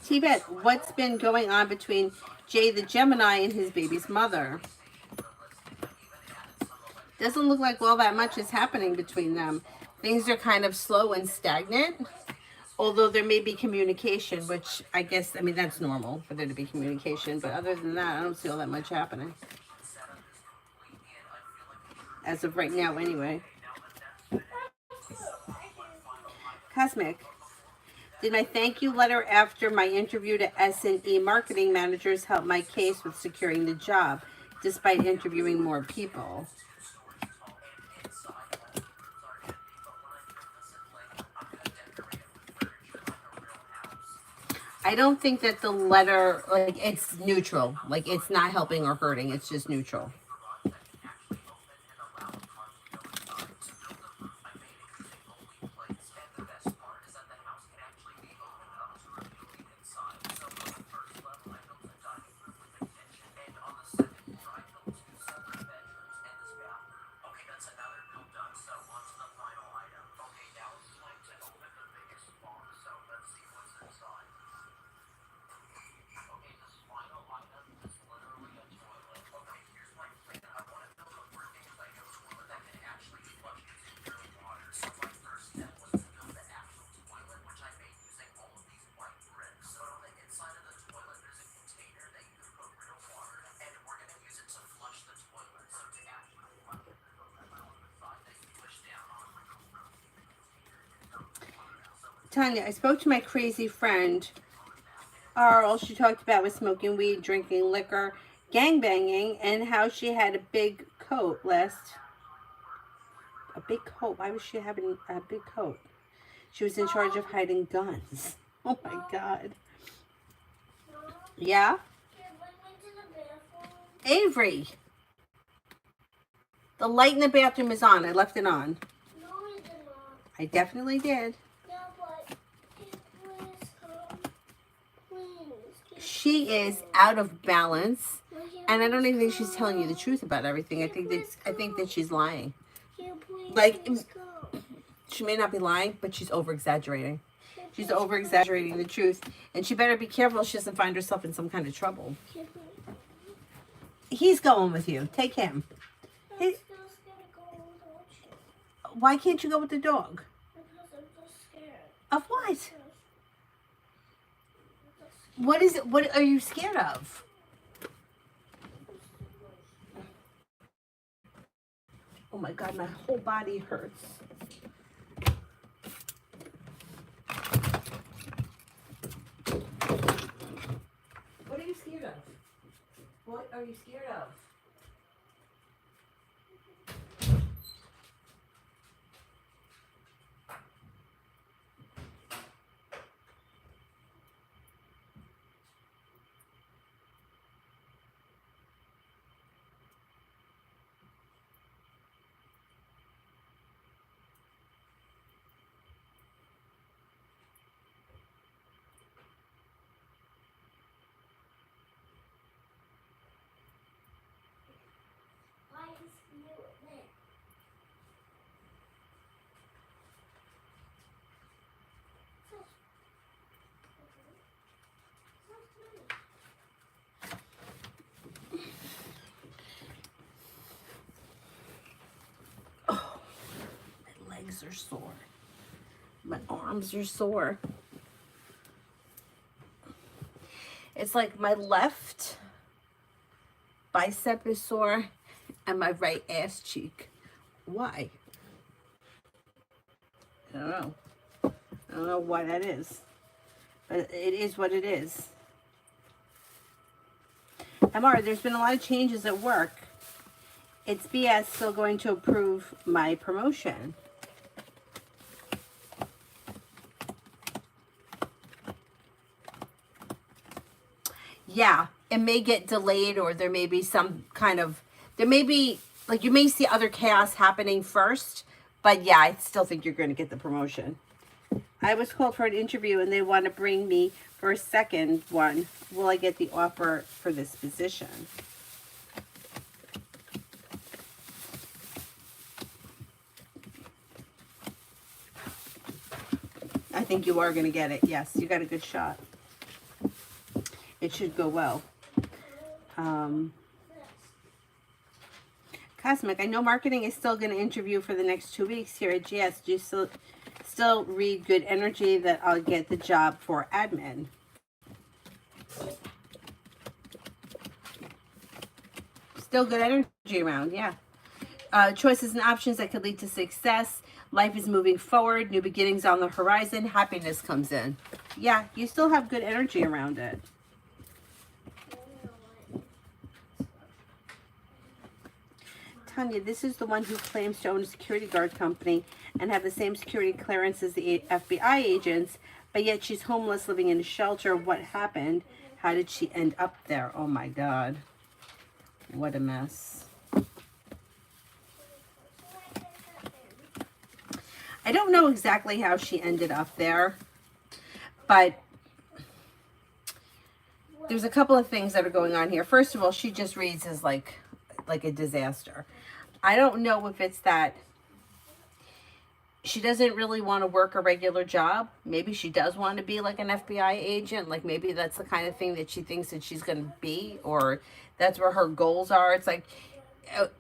Tibet, what's been going on between Jay the Gemini and his baby's mother? Doesn't look like all that much is happening between them. Things are kind of slow and stagnant, although there may be communication, which I guess, I mean, that's normal for there to be communication. But other than that, I don't see all that much happening. As of right now, anyway. Cosmic. Did my thank you letter after my interview to S&E marketing managers help my case with securing the job, despite interviewing more people? I don't think that the letter, like, it's neutral. Like, it's not helping or hurting. It's just neutral. Tanya, I spoke to my crazy friend. All she talked about was smoking weed, drinking liquor, gangbanging, and how she had a big coat A big coat? Why was she having a big coat? She was in charge of hiding guns. Oh my God. Yeah? Avery, the light in the bathroom is on. I left it on.
No, you did not.
I definitely did.
Yeah, but please come. Please.
She is out of balance, and I don't even think she's telling you the truth about everything. I think that she's lying. Like, she may not be lying, but she's over exaggerating. She's over exaggerating the truth, and she better be careful she doesn't find herself in some kind of trouble. He's going with you. Take him. Why can't you go with the dog?
Because I'm just scared.
Of what? What is it? What are you scared of? Oh my God, my whole body hurts. What are you scared of? What are you scared of?
Why is you there?
Oh, my legs are sore. My arms are sore. It's like my left bicep is sore and my right ass cheek. Why? I don't know. I don't know why that is. But it is what it is. Amara, there's been a lot of changes at work. It's BS still going to approve my promotion. Yeah, it may get delayed, or there may be some kind of, there may be, like, you may see other chaos happening first, but yeah, I still think you're going to get the promotion. I was called for an interview and they want to bring me for a second one. Will I get the offer for this position? I think you are going to get it. Yes, you got a good shot. It should go well. Cosmic, I know marketing is still going to interview for the next 2 weeks here at GS. Do you still read good energy that I'll get the job for admin? Still good energy around, yeah. Choices and options that could lead to success. Life is moving forward. New beginnings on the horizon. Happiness comes in. Yeah, you still have good energy around it. Tanya, this is the one who claims to own a security guard company and have the same security clearance as the FBI agents, but yet she's homeless, living in a shelter. What happened? How did she end up there? Oh my God. What a mess. I don't know exactly how she ended up there, but there's a couple of things that are going on here. First of all, she just reads as like a disaster. I don't know if it's that she doesn't really want to work a regular job. Maybe she does want to be like an FBI agent. Like maybe that's the kind of thing that she thinks that she's going to be, or that's where her goals are. It's like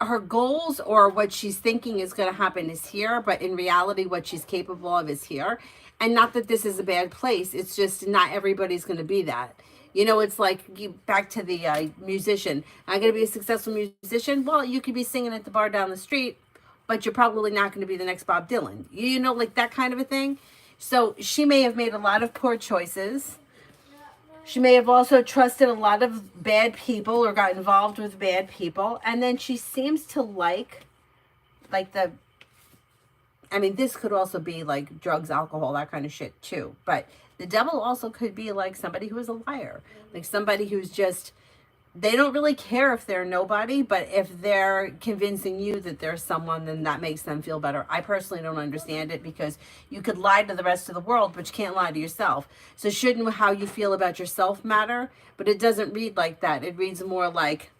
her goals or what she's thinking is going to happen is here, but in reality, what she's capable of is here. And not that this is a bad place. It's just not everybody's going to be that. You know, it's like back to the musician. I'm going to be a successful musician. Well, you could be singing at the bar down the street, but you're probably not going to be the next Bob Dylan. You know, like that kind of a thing. So she may have made a lot of poor choices. She may have also trusted a lot of bad people or got involved with bad people. And then she seems to like the, I mean, this could also be like drugs, alcohol, that kind of shit too. But the devil also could be like somebody who is a liar, like somebody who's just, they don't really care if they're nobody, but if they're convincing you that there's someone, then that makes them feel better. I personally don't understand it, because you could lie to the rest of the world, but you can't lie to yourself. So shouldn't how you feel about yourself matter? But it doesn't read like that. It reads more like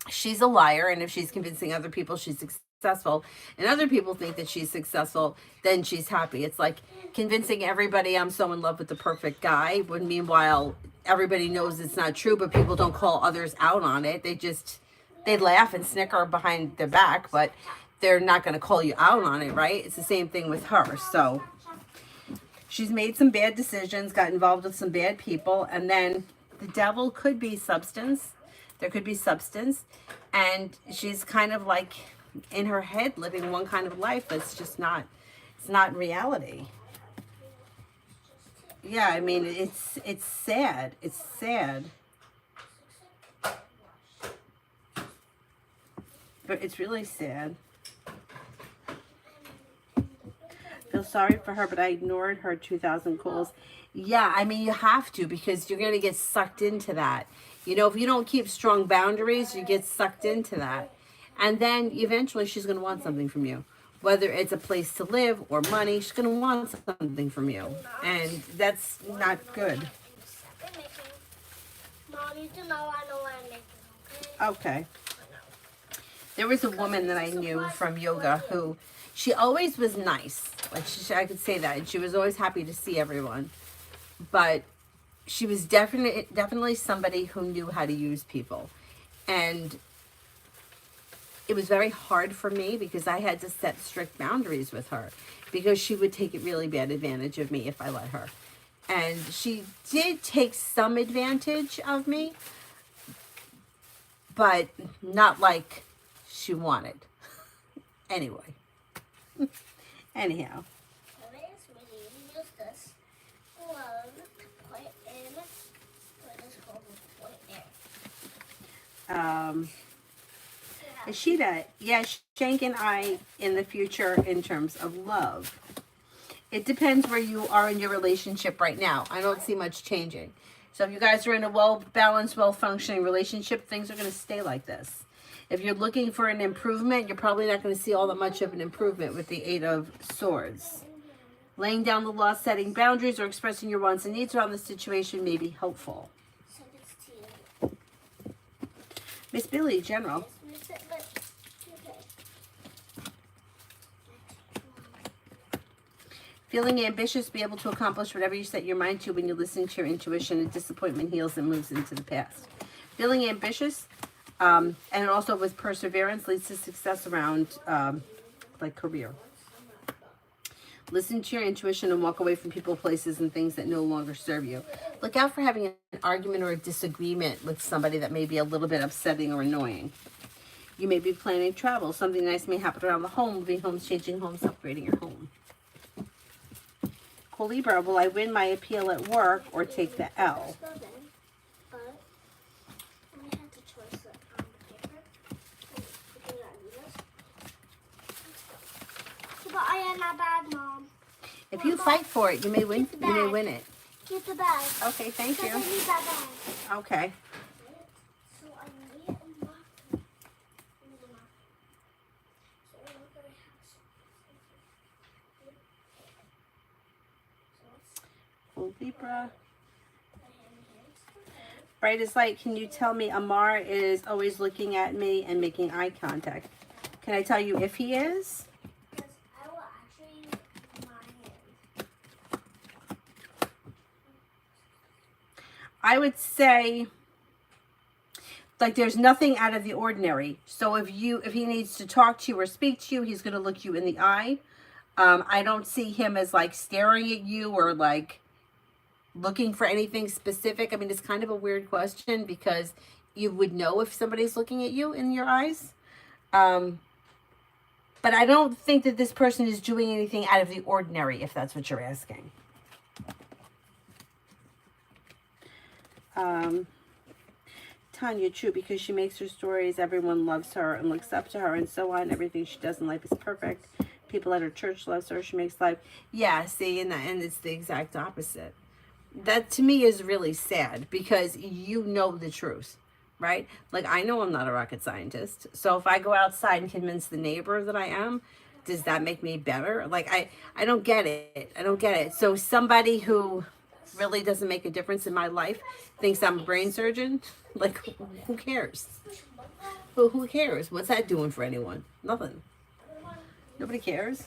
she's a liar, and if she's convincing other people she's successful, and other people think that she's successful, then she's happy. It's like convincing everybody I'm so in love with the perfect guy, when meanwhile everybody knows it's not true, but people don't call others out on it. They laugh and snicker behind their back, but they're not going to call you out on it, right? It's the same thing with her. So she's made some bad decisions, got involved with some bad people, and then the devil could be substance. There could be substance, and she's kind of like in her head living one kind of life that's just not, it's not reality. Yeah, I mean, it's sad. It's sad. But it's really sad. Feel sorry for her, but I ignored her 2,000 calls. Yeah, I mean, you have to, because you're going to get sucked into that. You know, if you don't keep strong boundaries, you get sucked into that. And then eventually she's going to want something from you. Whether it's a place to live or money, she's going to want something from you. And that's not good.
Mom, you do know I know what I'm making, okay?
Okay. There was a woman that I knew from yoga who, she always was nice. Like, I could say that. And she was always happy to see everyone. But she was definitely somebody who knew how to use people. And it was very hard for me, because I had to set strict boundaries with her, because she would take a really bad advantage of me if I let her. And she did take some advantage of me, but not like she wanted. Anyway. Anyhow.
Use this glove to put in what is called a point in.
Ishida, yeah, Shank and I in the future in terms of love. It depends where you are in your relationship right now. I don't see much changing. So if you guys are in a well-balanced, well-functioning relationship, things are going to stay like this. If you're looking for an improvement, you're probably not going to see all that much of an improvement with the 8 of Swords. Laying down the law, setting boundaries, or expressing your wants and needs around the situation may be helpful. Miss Billy, General. Feeling ambitious, be able to accomplish whatever you set your mind to when you listen to your intuition, and disappointment heals and moves into the past. Feeling ambitious, and also with perseverance, leads to success around like career. Listen to your intuition and walk away from people, places, and things that no longer serve you. Look out for having an argument or a disagreement with somebody that may be a little bit upsetting or annoying. You may be planning travel. Something nice may happen around the home, moving homes, changing homes, upgrading your home. Libra, will I win my appeal at work or take the L?
But I am not bad, Mom.
If you fight for it, you may win. You may win it.
Get the bag.
Okay, thank you.
I need that bag.
Okay.
So I need a marker.
Libra. Bright as light, can you tell me Amar is always looking at me and making eye contact? Can I tell you if he is?
Because I will actually use my hand.
I would say, like, there's nothing out of the ordinary. So if he needs to talk to you or speak to you, he's going to look you in the eye. I don't see him as like staring at you or like looking for anything specific. I mean, it's kind of a weird question, because you would know if somebody's looking at you in your eyes. But I don't think that this person is doing anything out of the ordinary, if that's what you're asking. Tanya, true, because she makes her stories, everyone loves her and looks up to her and so on. Everything she does in life is perfect. People at her church loves her. She makes life. Yeah, see, and it's the exact opposite. That to me is really sad because you know the truth, right? Like, I know I'm not a rocket scientist. So if I go outside and convince the neighbor that I am, does that make me better? Like, I don't get it. I don't get it. So somebody who really doesn't make a difference in my life thinks I'm a brain surgeon. Like, who cares? Who cares? What's that doing for anyone? Nothing. Nobody cares.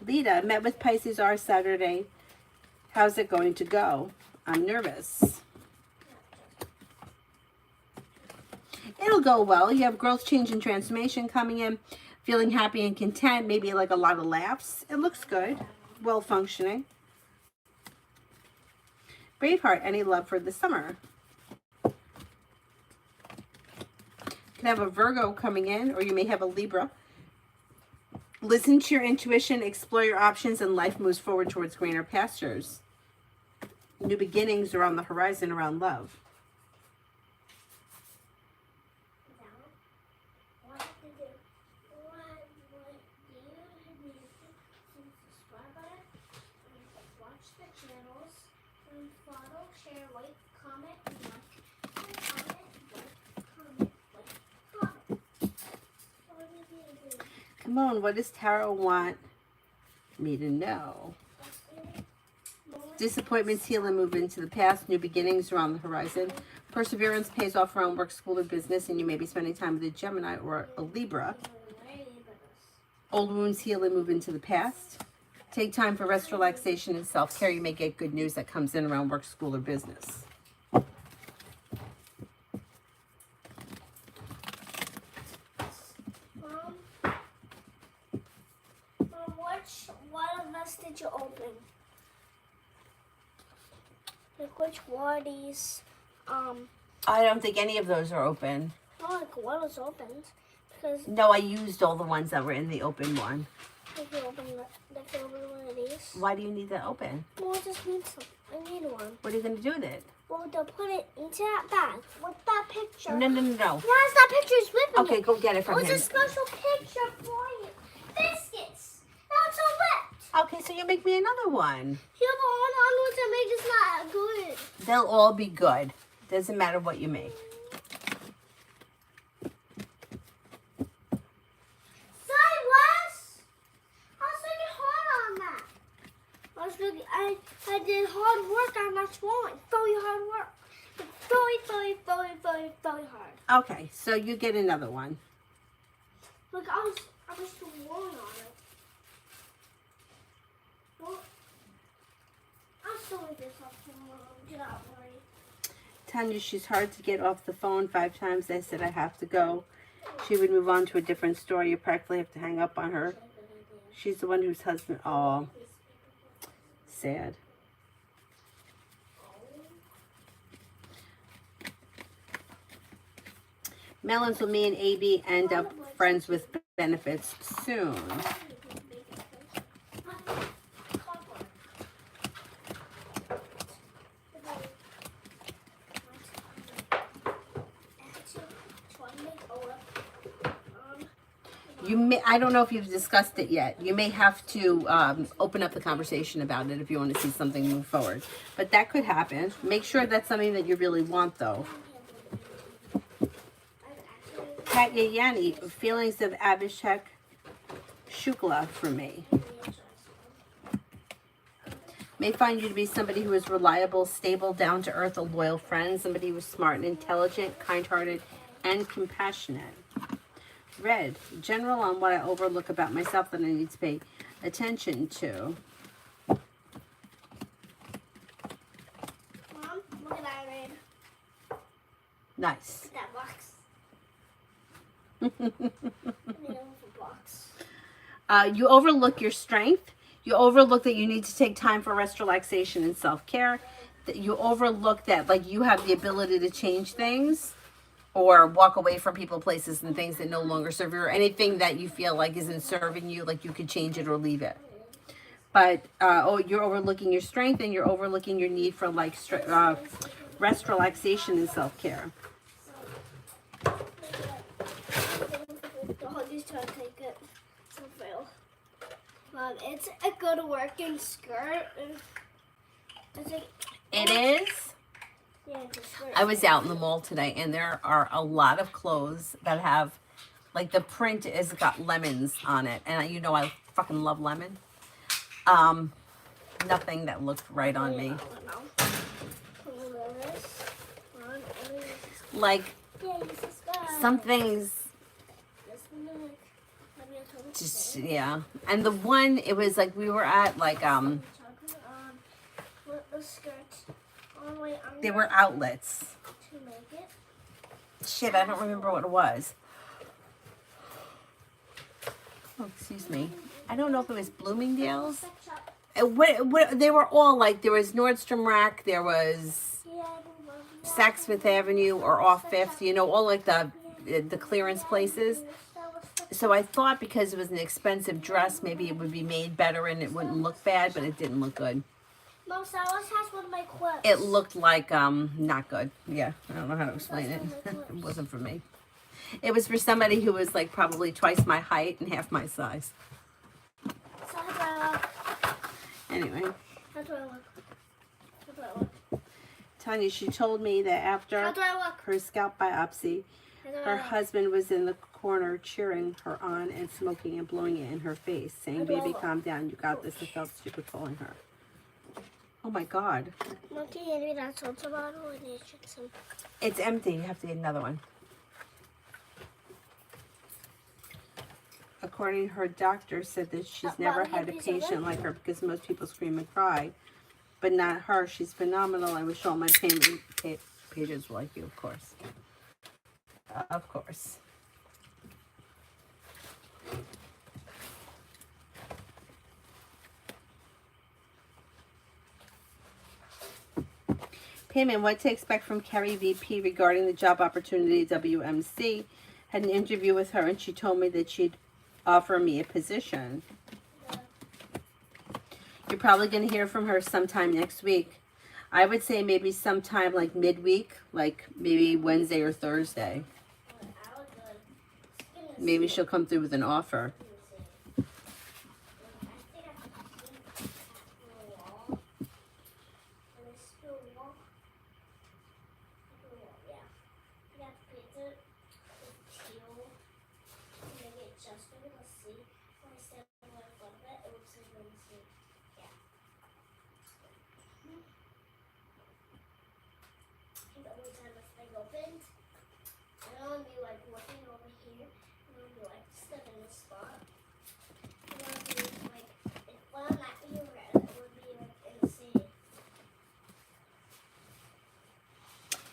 Lita, met with Pisces R Saturday. How's it going to go? I'm nervous. It'll go well. You have growth, change, and transformation coming in. Feeling happy and content. Maybe like a lot of laughs. It looks good. Well functioning. Braveheart, any love for the summer? You can have a Virgo coming in, or you may have a Libra. Listen to your intuition, explore your options, and life moves forward towards greener pastures. New beginnings are on the horizon around love. Come on, what does Tarot want me to know? Disappointments heal and move into the past. New beginnings are on the horizon. Perseverance pays off around work, school, or business, and you may be spending time with a Gemini or a Libra. Old wounds heal and move into the past. Take time for rest, relaxation, and self-care. You may get good news that comes in around work, school, or business.
What of us did you open? Like, which one of these?
I don't think any of those are open.
Not like one was opened because.
No, I used all the ones that were in the open one.
If you open one of these.
Why do you need that open?
Well, I just need some. I need one.
What are you going to do with it?
Well, they'll put it into that bag with that picture.
No.
Yes, that picture's with me.
Okay, go get it from him.
It's a special picture for you. Biscuits. That's a wet.
Okay, so you make me another one.
Yeah, but all the ones I make is not good.
They'll all be good. Doesn't matter what you make.
Sorry, Wes. I was working hard on that. I did hard work on that drawing. Very hard work. Very hard.
Okay, so you get another one.
Look, I was too long on it. Well, I'll still leave this up tomorrow. Do not worry.
Tanya, she's hard to get off the phone. 5 times I said I have to go. She would move on to a different story. You practically have to hang up on her. She's the one whose husband... Oh, sad. Melons with me and AB end up friends with benefits soon. You may, I don't know if you've discussed it yet. You may have to open up the conversation about it if you want to see something move forward. But that could happen. Make sure that's something that you really want, though. Katya Yanni, feelings of Abhishek Shukla for me. May find you to be somebody who is reliable, stable, down-to-earth, a loyal friend, somebody who is smart and intelligent, kind-hearted, and compassionate. Red, general on what I overlook about myself that I need to pay attention to.
Mom, look at that red.
Nice.
That box. I need a box.
You overlook your strength. You overlook that you need to take time for rest, relaxation, and self-care. That you overlook that, like, you have the ability to change things. or walk away from people, places, and things that no longer serve you, or anything that you feel like isn't serving you, like you could change it or leave it. But you're overlooking your strength, and you're overlooking your need for like rest, relaxation, and self-care.
The hoodie's trying to take it. So fail. It's a good working skirt. It's like,
It is.
yeah, it's a skirt.
I was out in the mall today, and there are a lot of clothes that have, like, the print has got lemons on it, and you know I fucking love lemon. Nothing that looked right on me. Like, some things, just, yeah. And the one, it was like we were at, like, they were outlets. Shit, I don't remember what it was. Oh, excuse me. I don't know if it was Bloomingdale's. They were all like, there was Nordstrom Rack, there was Saks Fifth Avenue or Off Fifth, you know, all like the clearance places. So I thought because it was an expensive dress, maybe it would be made better and it wouldn't look bad, but it didn't look good.
Mom, Silas has one of my quotes.
It looked like not good. Yeah, I don't know how to explain it. It wasn't for me. It was for somebody who was like probably twice my height and half my size.
So how do I look?
Anyway,
How do I look? How do I look?
Tanya, she told me that after
How do I look?
her scalp biopsy,
How do I
her
look?
husband was in the corner cheering her on and smoking and blowing it in her face, saying, "Baby, calm down. You got this." I felt stupid calling her. Oh my God.
Mom, can you hand me that salsa bottle? I need to drink some.
It's empty. You have to get another one. According to her doctor, said that she's never had a patient like her because most people scream and cry, but not her. She's phenomenal. I wish all my patients were like you, of course. Of course. Payment, what to expect from Carrie VP regarding the job opportunity at WMC. Had an interview with her and she told me that she'd offer me a position. You're probably going to hear from her sometime next week. I would say maybe sometime like midweek, like maybe Wednesday or Thursday. Maybe she'll come through with an offer.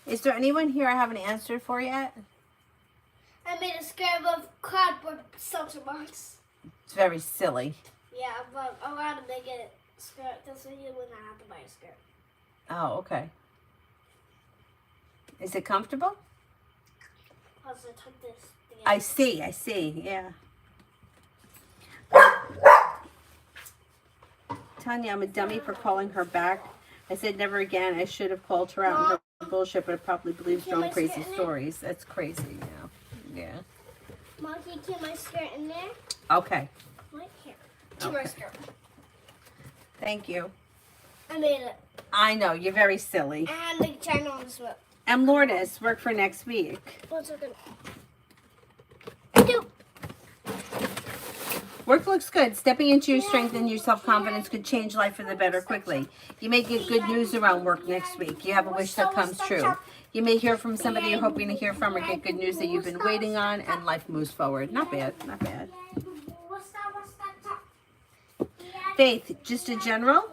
Is there anyone here I haven't answered for yet?
I made a skirt of cardboard salsa box.
It's very silly.
Yeah, but I want to make it skirt. That's when you would not have to buy a skirt.
Oh, okay. Is it comfortable?
Plus, I took this thing out.
I see, yeah. Tanya, I'm a dummy for calling her back. I said never again. I should have called her out in her bullshit, but I probably believes her own crazy stories. That's crazy, yeah.
Mom, can you keep my skirt in there?
Okay.
Right here. Keep my skirt.
Thank you.
I made it.
I know, you're very silly.
And the china on the slip.
And Lourdes, work for next week.
1 second.
Work looks good. Stepping into your strength and your self-confidence could change life for the better quickly. You may get good news around work next week. You have a wish that comes true. You may hear from somebody you're hoping to hear from or get good news that you've been waiting on, and life moves forward. Not bad, not bad. Faith, just a general?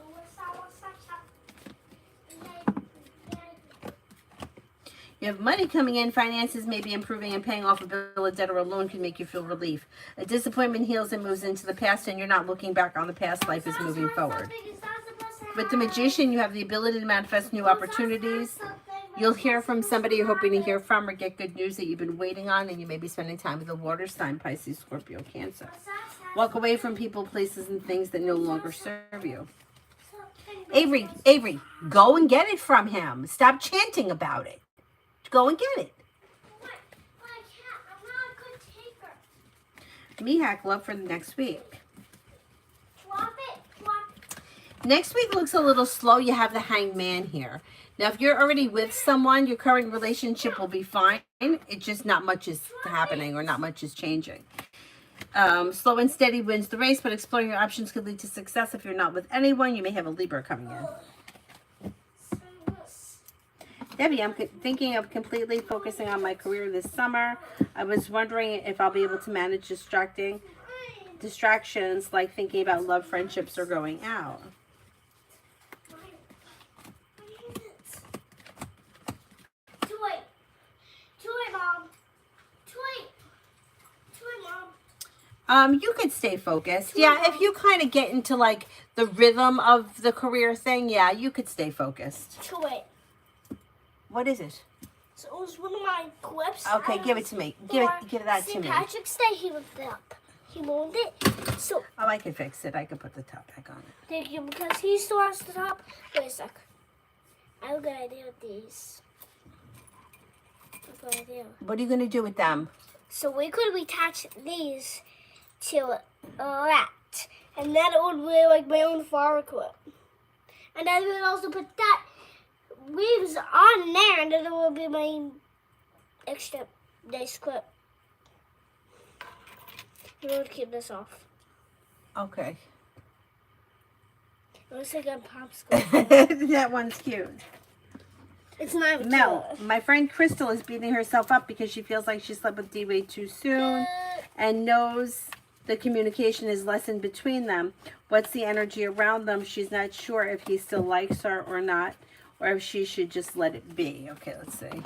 You have money coming in, finances may be improving, and paying off a bill, a debt, or a loan can make you feel relief. A disappointment heals and moves into the past, and you're not looking back on the past. Life is moving forward. With the Magician, you have the ability to manifest new opportunities. You'll hear from somebody you're hoping to hear from or get good news that you've been waiting on, and you may be spending time with a water sign, Pisces, Scorpio, Cancer. Walk away from people, places, and things that no longer serve you. Avery, go and get it from him. Stop chanting about it. Go and get it.
But I can't. I'm not a good taker.
Mihak, love for the next week.
Drop it. Drop it.
Next week looks a little slow. You have the Hanged Man here. Now, if you're already with someone, your current relationship will be fine. It's just not much is happening or not much is changing. Slow and steady wins the race, but exploring your options could lead to success. If you're not with anyone, you may have a Libra coming in. Debbie, I'm thinking of completely focusing on my career this summer. I was wondering if I'll be able to manage distractions like thinking about love, friendships, or going out. You could stay focused. Yeah, if you kind of get into like the rhythm of the career thing, yeah, you could stay focused.
Wait.
What is it?
So it was one of my clips.
Okay, give it to me. Give that to
St.
me.
Patrick's Day, he moved it up. He moved it. So
Oh, I can fix it. I can put the top back on it.
thank you, because he still has the top. Wait a sec. I have a good idea with these. Good idea.
What are you going to do with them?
So we could attach these to a rat, and then it would be like my own flower clip. And then we would also put that leaves on there, and then it will be my extra nice clip. We would keep this off.
Okay.
It looks like a popsicle.
That one's cute.
It's not even
Mel,
cute.
my friend Crystal is beating herself up because she feels like she slept with D way too soon and knows the communication is lessened between them. What's the energy around them? She's not sure if he still likes her or not, or if she should just let it be. Okay, let's see.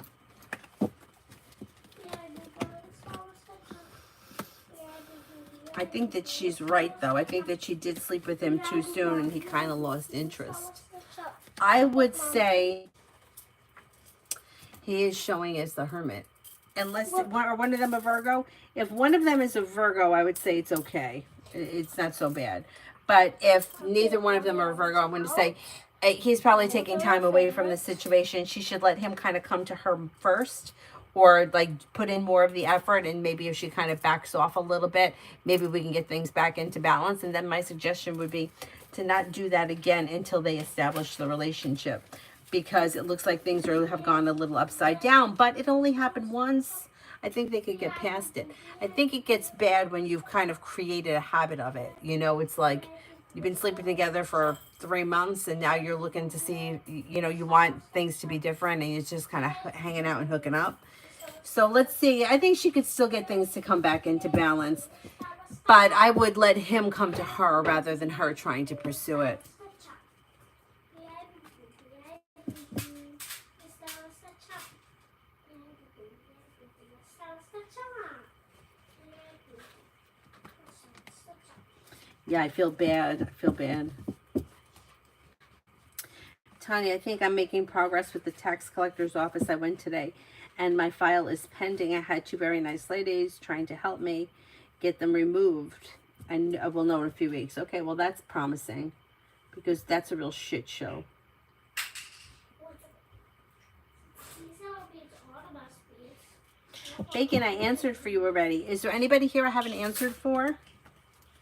I think that she's right, though. I think that she did sleep with him too soon and he kind of lost interest. I would say he is showing as the Hermit. Unless, are one of them a Virgo? If one of them is a Virgo, I would say it's okay. It's not so bad. But if neither one of them are a Virgo, I'm going to say he's probably taking time away from the situation. She should let him kind of come to her first, or like put in more of the effort, and maybe if she kind of backs off a little bit, maybe we can get things back into balance. And then my suggestion would be to not do that again until they establish the relationship, because it looks like things have gone a little upside down, but it only happened once. I think they could get past it. I think it gets bad when you've kind of created a habit of it. You know, it's like you've been sleeping together for 3 months and now you're looking to see, you know, you want things to be different and it's just kind of hanging out and hooking up. So let's see. I think she could still get things to come back into balance, but I would let him come to her rather than her trying to pursue it. Yeah, I feel bad. I feel bad. Tanya, I think I'm making progress with the tax collector's office. I went today and my file is pending. I had 2 very nice ladies trying to help me get them removed, and I will know in a few weeks. Okay, well, that's promising because that's a real shit show. Bacon, I answered for you already. Is there anybody here I haven't answered for?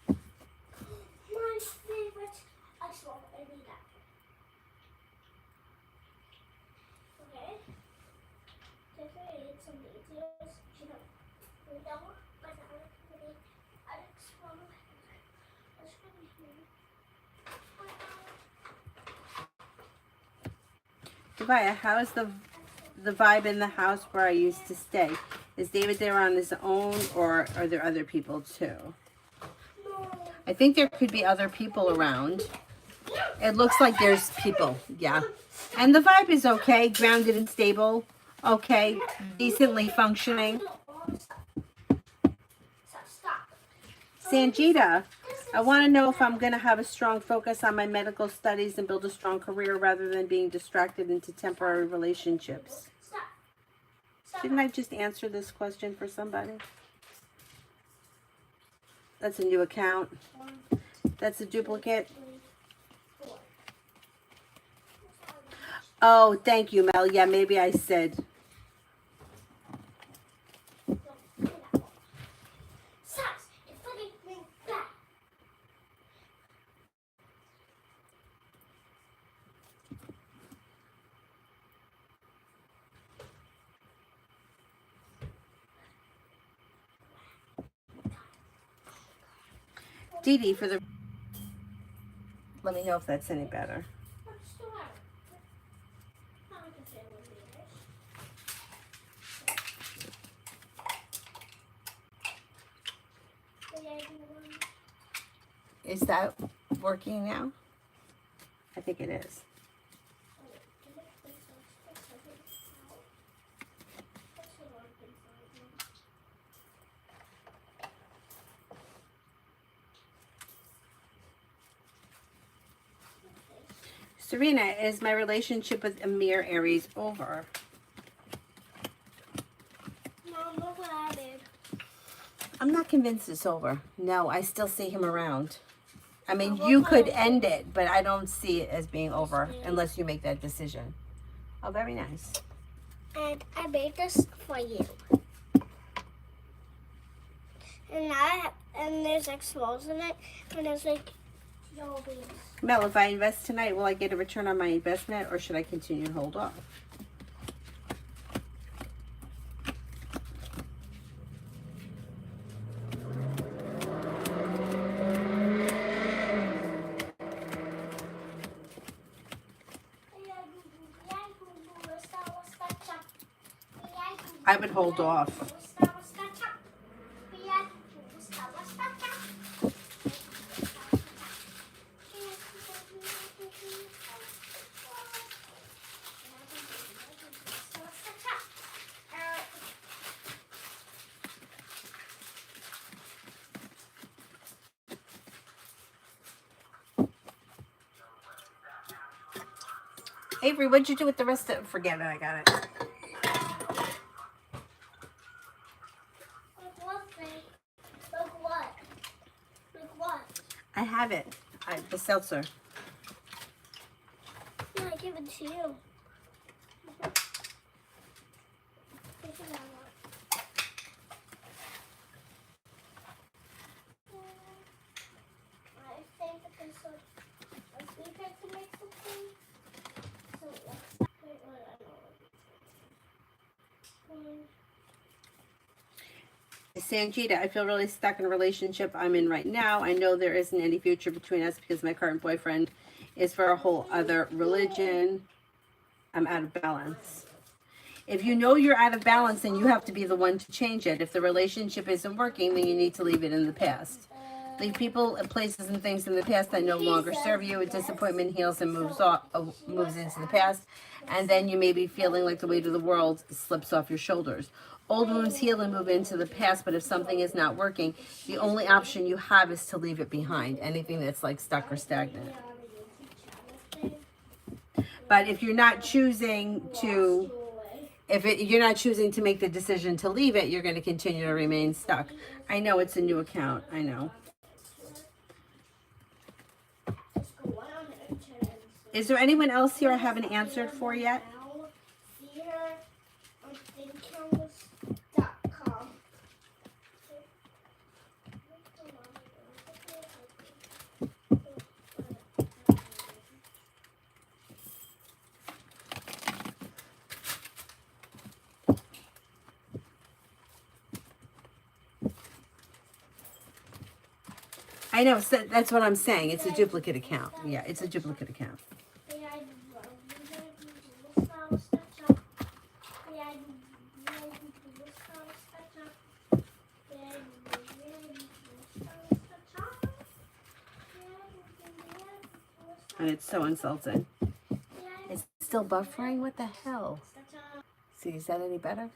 My favorite. Actually, I need that. Okay. Just read some details. You know, we don't. But I explore.
Devaya, how is the vibe in the house where I used to stay? Is David there on his own, or are there other people too? I think there could be other people around. It looks like there's people, yeah. And the vibe is okay, grounded and stable, okay, decently functioning.
Stop.
Sanjita, I want to know if I'm going to have a strong focus on my medical studies and build a strong career rather than being distracted into temporary relationships. Didn't I just answer this question for somebody? That's a new account. That's a duplicate. Oh, thank you, Mel. Yeah, maybe I said. Dee Dee for the... Let me know if that's any better. Is that working now? I think it is. Serena, is my relationship with Amir Aries over?
Mom, look what I did.
I'm not convinced it's over. No, I still see him around. I mean, you could end it, but I don't see it as being over unless you make that decision. Oh, very nice.
And I made this for you. And there's like swirls in it, and there's like yellow beans.
Mel, if I invest tonight, will I get a return on my investment, or should I continue to hold off? I would hold off. Avery, what'd you do with the rest of it? Forget it, I got it.
Look what? Look what?
I have it. The seltzer.
Yeah, I give it to you. I think that this would we try to make something. So let's wait, I know.
Sanjita, I feel really stuck in a relationship I'm in right now. I know there isn't any future between us because my current boyfriend is for a whole other religion. I'm out of balance. If you know you're out of balance, then you have to be the one to change it. If the relationship isn't working, then you need to leave it in the past. Leave people, places, and things in the past that no longer serve you. A disappointment heals and moves into the past, and then you may be feeling like the weight of the world slips off your shoulders. Old wounds heal and move into the past, but if something is not working, the only option you have is to leave it behind. Anything that's like stuck or stagnant. But if you're not choosing to, you're not choosing to make the decision to leave it, you're going to continue to remain stuck. I know it's a new account. I know. Is there anyone else here I haven't answered for yet? I know, so that's what I'm saying. It's a duplicate account. Yeah, it's a duplicate account. And it's so insulting. It's still buffering? What the hell? See, is that any better?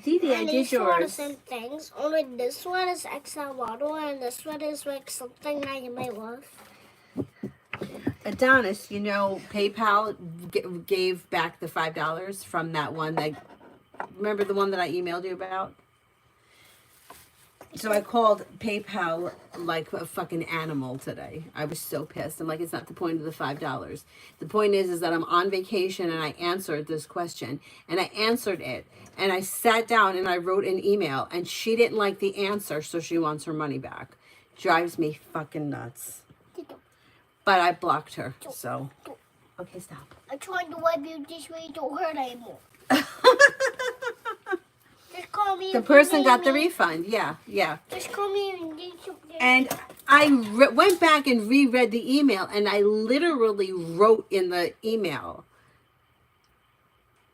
Didi, I
And
did
these two are the
yours.
same things. Only this one is XL model, and this one is like something that you might love.
Adonis, you know, PayPal gave back the $5 from that one. Remember the one that I emailed you about? So I called PayPal like a fucking animal today. I was so pissed. I'm like, it's not the point of the $5. The point is that I'm on vacation and I answered this question and I answered it and I sat down and I wrote an email and she didn't like the answer, so she wants her money back. Drives me fucking nuts. But I blocked her, so okay, stop.
I'm trying to wipe you this way, don't hurt anymore. Just call me.
The
if you
person
need
got the
me.
refund. Yeah.
Just call me if you need something.
And I went back and reread the email, and I literally wrote in the email,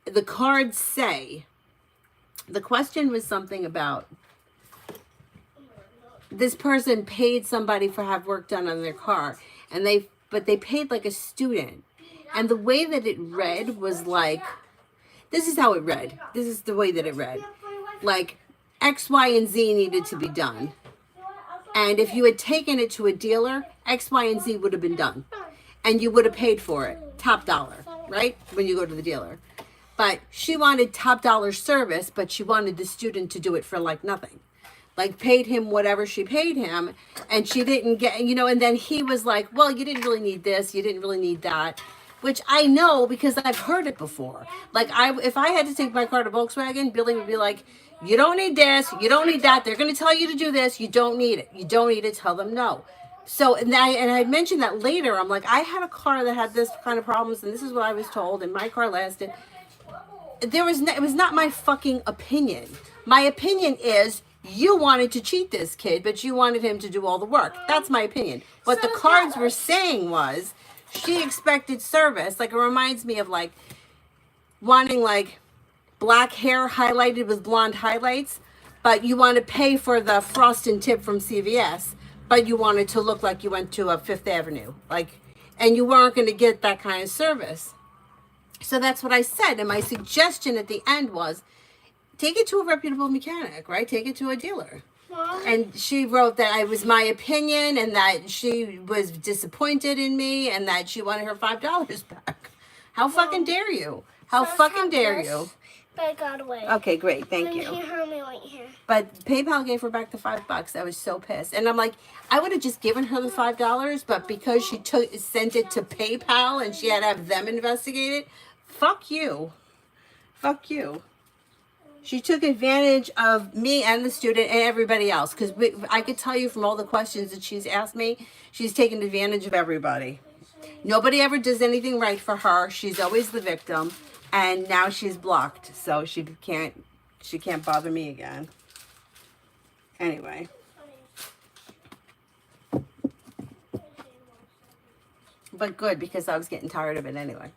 the cards say, the question was something about this person paid somebody for have work done on their car, and they paid like a student. And the way that it read was like, this is how it read. This is the way that it read. Like, X, Y, and Z needed to be done. And if you had taken it to a dealer, X, Y, and Z would have been done. And you would have paid for it, top dollar, right? When you go to the dealer. But she wanted top dollar service, but she wanted the student to do it for like nothing. Like, paid him whatever she paid him, and she didn't get, and then he was like, well, you didn't really need this, you didn't really need that. Which I know because I've heard it before. Like, if I had to take my car to Volkswagen, Billy would be like, you don't need this, you don't need that. They're going to tell you to do this. You don't need it. You don't need it. Tell them no. So, and I mentioned that later. I'm like, I had a car that had this kind of problems, and this is what I was told, and my car lasted. It was not my fucking opinion. My opinion is you wanted to cheat this kid, but you wanted him to do all the work. That's my opinion. What the cards were saying was, she expected service. Like, it reminds me of like wanting like black hair highlighted with blonde highlights, but you want to pay for the frost and tip from CVS, but you wanted to look like you went to a Fifth Avenue, like, and you weren't going to get that kind of service. So that's what I said. And my suggestion at the end was, take it to a reputable mechanic, right? Take it to a dealer. And she wrote that it was my opinion and that she was disappointed in me and that she wanted her $5 back. How fucking dare you? How fucking dare you?
But I got away.
Okay, great. Thank
And
you.
he heard me right here.
But PayPal gave her back the $5. I was so pissed. And I'm like, I would have just given her the $5, but because she sent it to PayPal and she had to have them investigate it, fuck you. Fuck you. She took advantage of me and the student and everybody else. Because I could tell you from all the questions that she's asked me, she's taken advantage of everybody. Nobody ever does anything right for her. She's always the victim. And now she's blocked. So she can't bother me again. Anyway. But good, because I was getting tired of it anyway.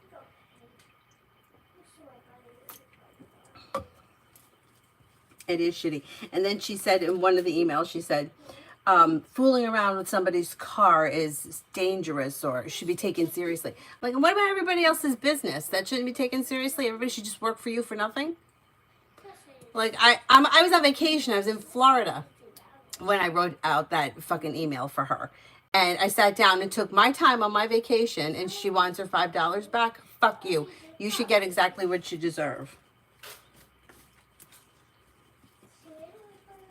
It is shitty. And then she said in one of the emails, she said, fooling around with somebody's car is dangerous or should be taken seriously. Like, what about everybody else's business? That shouldn't be taken seriously? Everybody should just work for you for nothing? Like, I was on vacation. I was in Florida when I wrote out that fucking email for her. And I sat down and took my time on my vacation, and she wants her $5 back? Fuck you. You should get exactly what you deserve.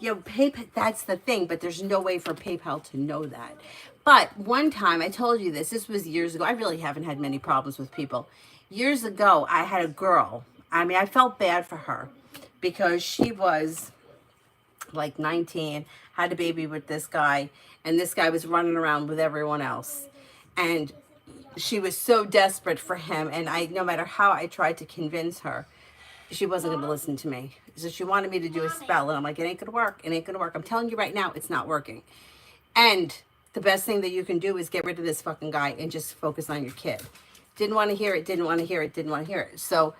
Yeah, PayPal, that's the thing, but there's no way for PayPal to know that. But one time, I told you this was years ago. I really haven't had many problems with people. Years ago, I had a girl. I mean, I felt bad for her because she was like 19, had a baby with this guy, and this guy was running around with everyone else. And she was so desperate for him, and no matter how I tried to convince her, she wasn't going to listen to me. So she wanted me to do a spell, and I'm like, it ain't going to work. It ain't going to work. I'm telling you right now, it's not working. And the best thing that you can do is get rid of this fucking guy and just focus on your kid. Didn't want to hear it, didn't want to hear it, didn't want to hear it. So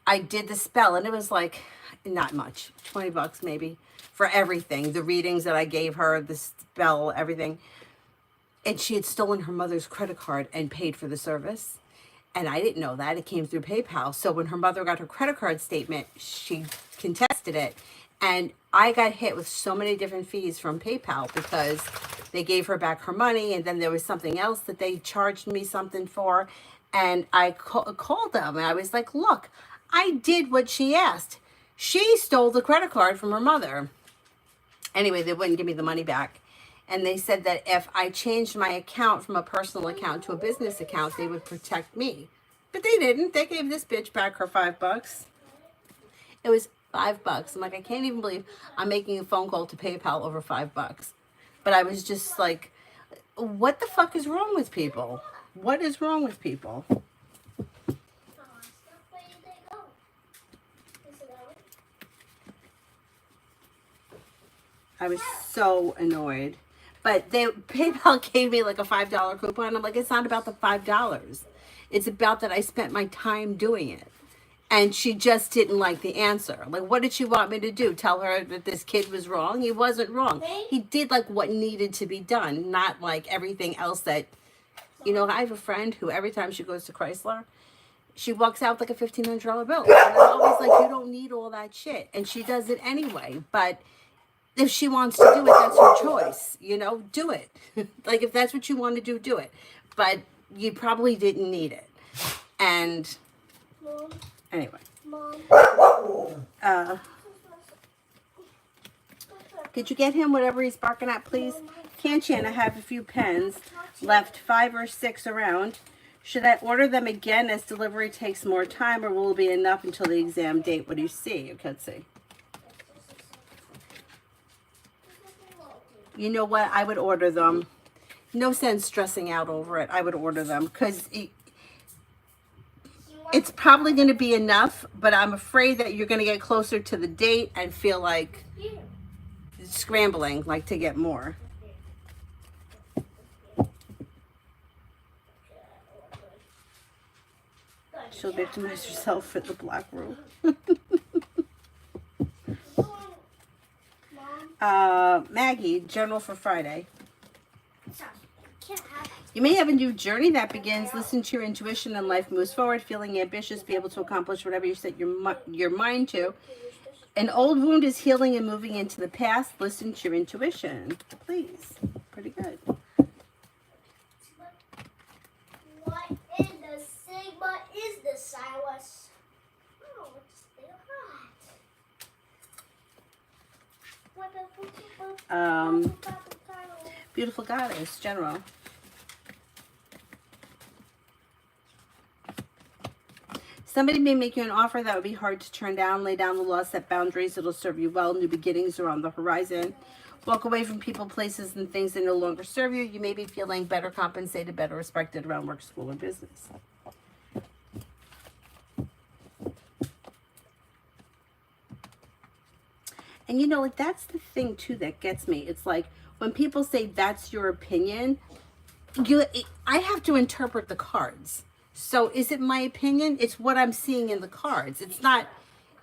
I did the spell, and it was like, not much, $20 maybe, for everything. The readings that I gave her, the spell, everything. And she had stolen her mother's credit card and paid for the service. And I didn't know that. It came through PayPal. So when her mother got her credit card statement, she contested it. And I got hit with so many different fees from PayPal because they gave her back her money. And then there was something else that they charged me something for. And I called them and I was like, look, I did what she asked. She stole the credit card from her mother. Anyway, they wouldn't give me the money back. And they said that if I changed my account from a personal account to a business account, they would protect me. But they didn't. They gave this bitch back her $5. It was $5. I'm like, I can't even believe I'm making a phone call to PayPal over $5. But I was just like, what the fuck is wrong with people? What is wrong with people? I was so annoyed. But PayPal gave me like a $5 coupon. I'm like, it's not about the $5. It's about that I spent my time doing it. And she just didn't like the answer. Like, what did she want me to do? Tell her that this kid was wrong? He wasn't wrong. He did like what needed to be done, not like everything else that, you know, I have a friend who every time she goes to Chrysler, she walks out with like a $1,500 bill. And I'm always like, you don't need all that shit. And she does it anyway. But if she wants to do it, that's her choice. You know, do it. Like, if that's what you want to do it. But you probably didn't need it. And anyway. Could you get him whatever he's barking at, please? Can I have a few pens left, 5 or 6 around. Should I order them again as delivery takes more time, or will it be enough until the exam date? What do you see? Okay, let's see. You know what? I would order them. No sense stressing out over it. I would order them because it's probably going to be enough, but I'm afraid that you're going to get closer to the date and feel like scrambling, like to get more. She'll victimize herself for the black room. Maggie, journal for Friday. You may have a new journey that begins. Listen to your intuition and life moves forward. Feeling ambitious, be able to accomplish whatever you set your mind to. An old wound is healing and moving into the past. Listen to your intuition, please. Pretty good.
What in the Sigma is this, Silas? Oh, it's still hot.
Beautiful goddess, general. Somebody may make you an offer that would be hard to turn down. Lay down the law, set boundaries. It'll serve you well. New beginnings are on the horizon. Walk away from people, places, and things that no longer serve you. You may be feeling better compensated, better respected around work, school, or business. And you know, like, that's the thing too that gets me. It's like when people say that's your opinion, I have to interpret the cards. So is it my opinion? It's what I'm seeing in the cards. It's not,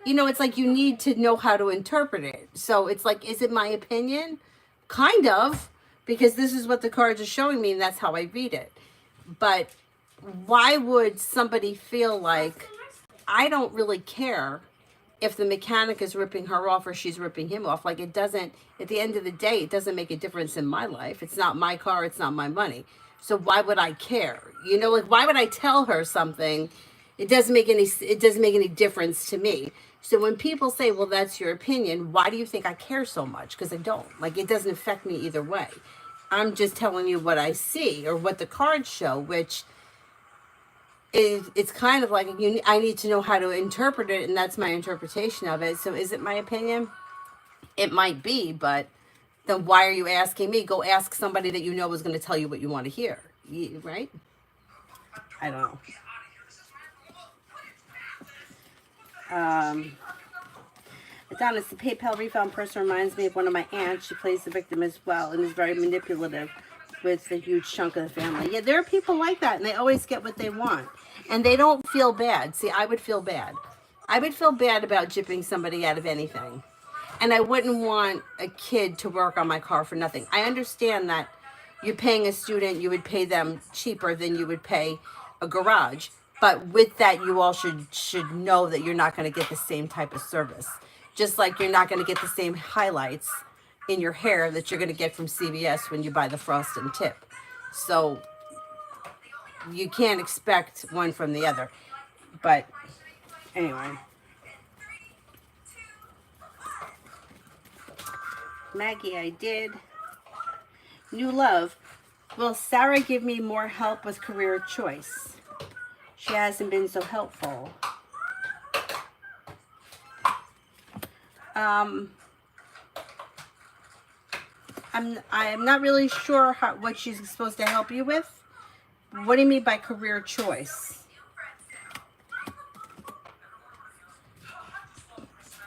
you know, it's like you need to know how to interpret it. So it's like, is it my opinion? Kind of, because this is what the cards are showing me and that's how I read it. But why would somebody feel like I don't really care if the mechanic is ripping her off or she's ripping him off? Like, it doesn't, at the end of the day, it doesn't make a difference in my life. It's not my car. It's not my money. So why would I care? You know, like, why would I tell her something? It doesn't make any difference to me. So when people say, well, that's your opinion, why do you think I care so much? Because I don't. Like, it doesn't affect me either way. I'm just telling you what I see or what the cards show, which is, it's kind of like I need to know how to interpret it, and that's my interpretation of it. So is it my opinion? It might be, but then why are you asking me? Go ask somebody that you know is going to tell you what you want to hear, right? I don't know. Adonis, the PayPal refund person reminds me of one of my aunts. She plays the victim as well and is very manipulative with a huge chunk of the family. Yeah, there are people like that, and they always get what they want. And they don't feel bad. See, I would feel bad. I would feel bad about gypping somebody out of anything. And I wouldn't want a kid to work on my car for nothing. I understand that you're paying a student, you would pay them cheaper than you would pay a garage. But with that, you all should know that you're not going to get the same type of service. Just like you're not going to get the same highlights in your hair that you're going to get from CVS when you buy the frost and tip. So you can't expect one from the other. But anyway. Maggie, I did. New love. Will Sarah give me more help with career choice? She hasn't been so helpful. I'm not really sure what she's supposed to help you with. What do you mean by career choice?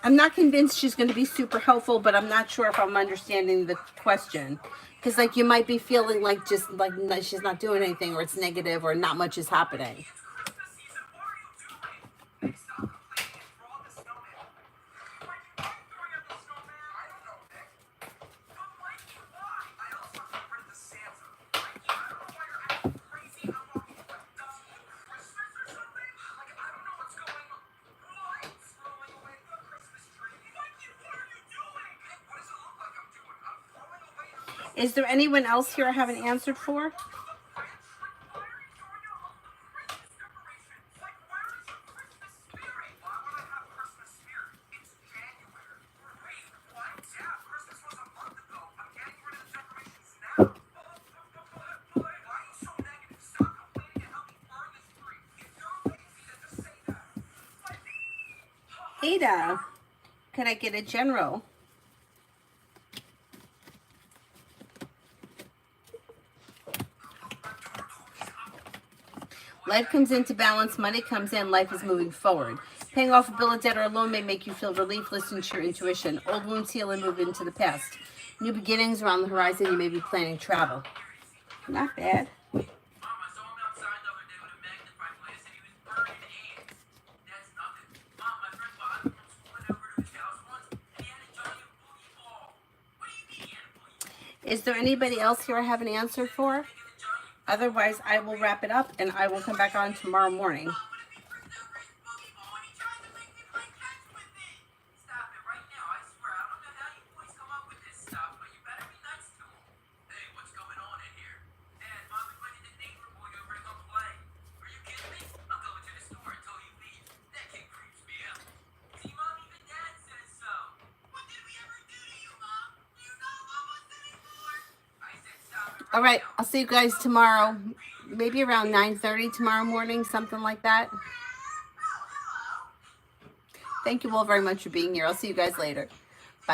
I'm not convinced she's going to be super helpful, but I'm not sure if I'm understanding the question. Because like you might be feeling like just like she's not doing anything, or it's negative, or not much is happening. Is there anyone else here I haven't answered for? Ada, could I get a general? Life comes into balance, money comes in, life is moving forward. Paying off a bill of debt or a loan may make you feel relief. Listen to your intuition. Old wounds heal and move into the past. New beginnings are on the horizon. You may be planning travel. Not bad. Is there anybody else here I have an answer for? Otherwise, I will wrap it up and I will come back on tomorrow morning. All right, I'll see you guys tomorrow, maybe around 9:30 tomorrow morning, something like that. Thank you all very much for being here. I'll see you guys later.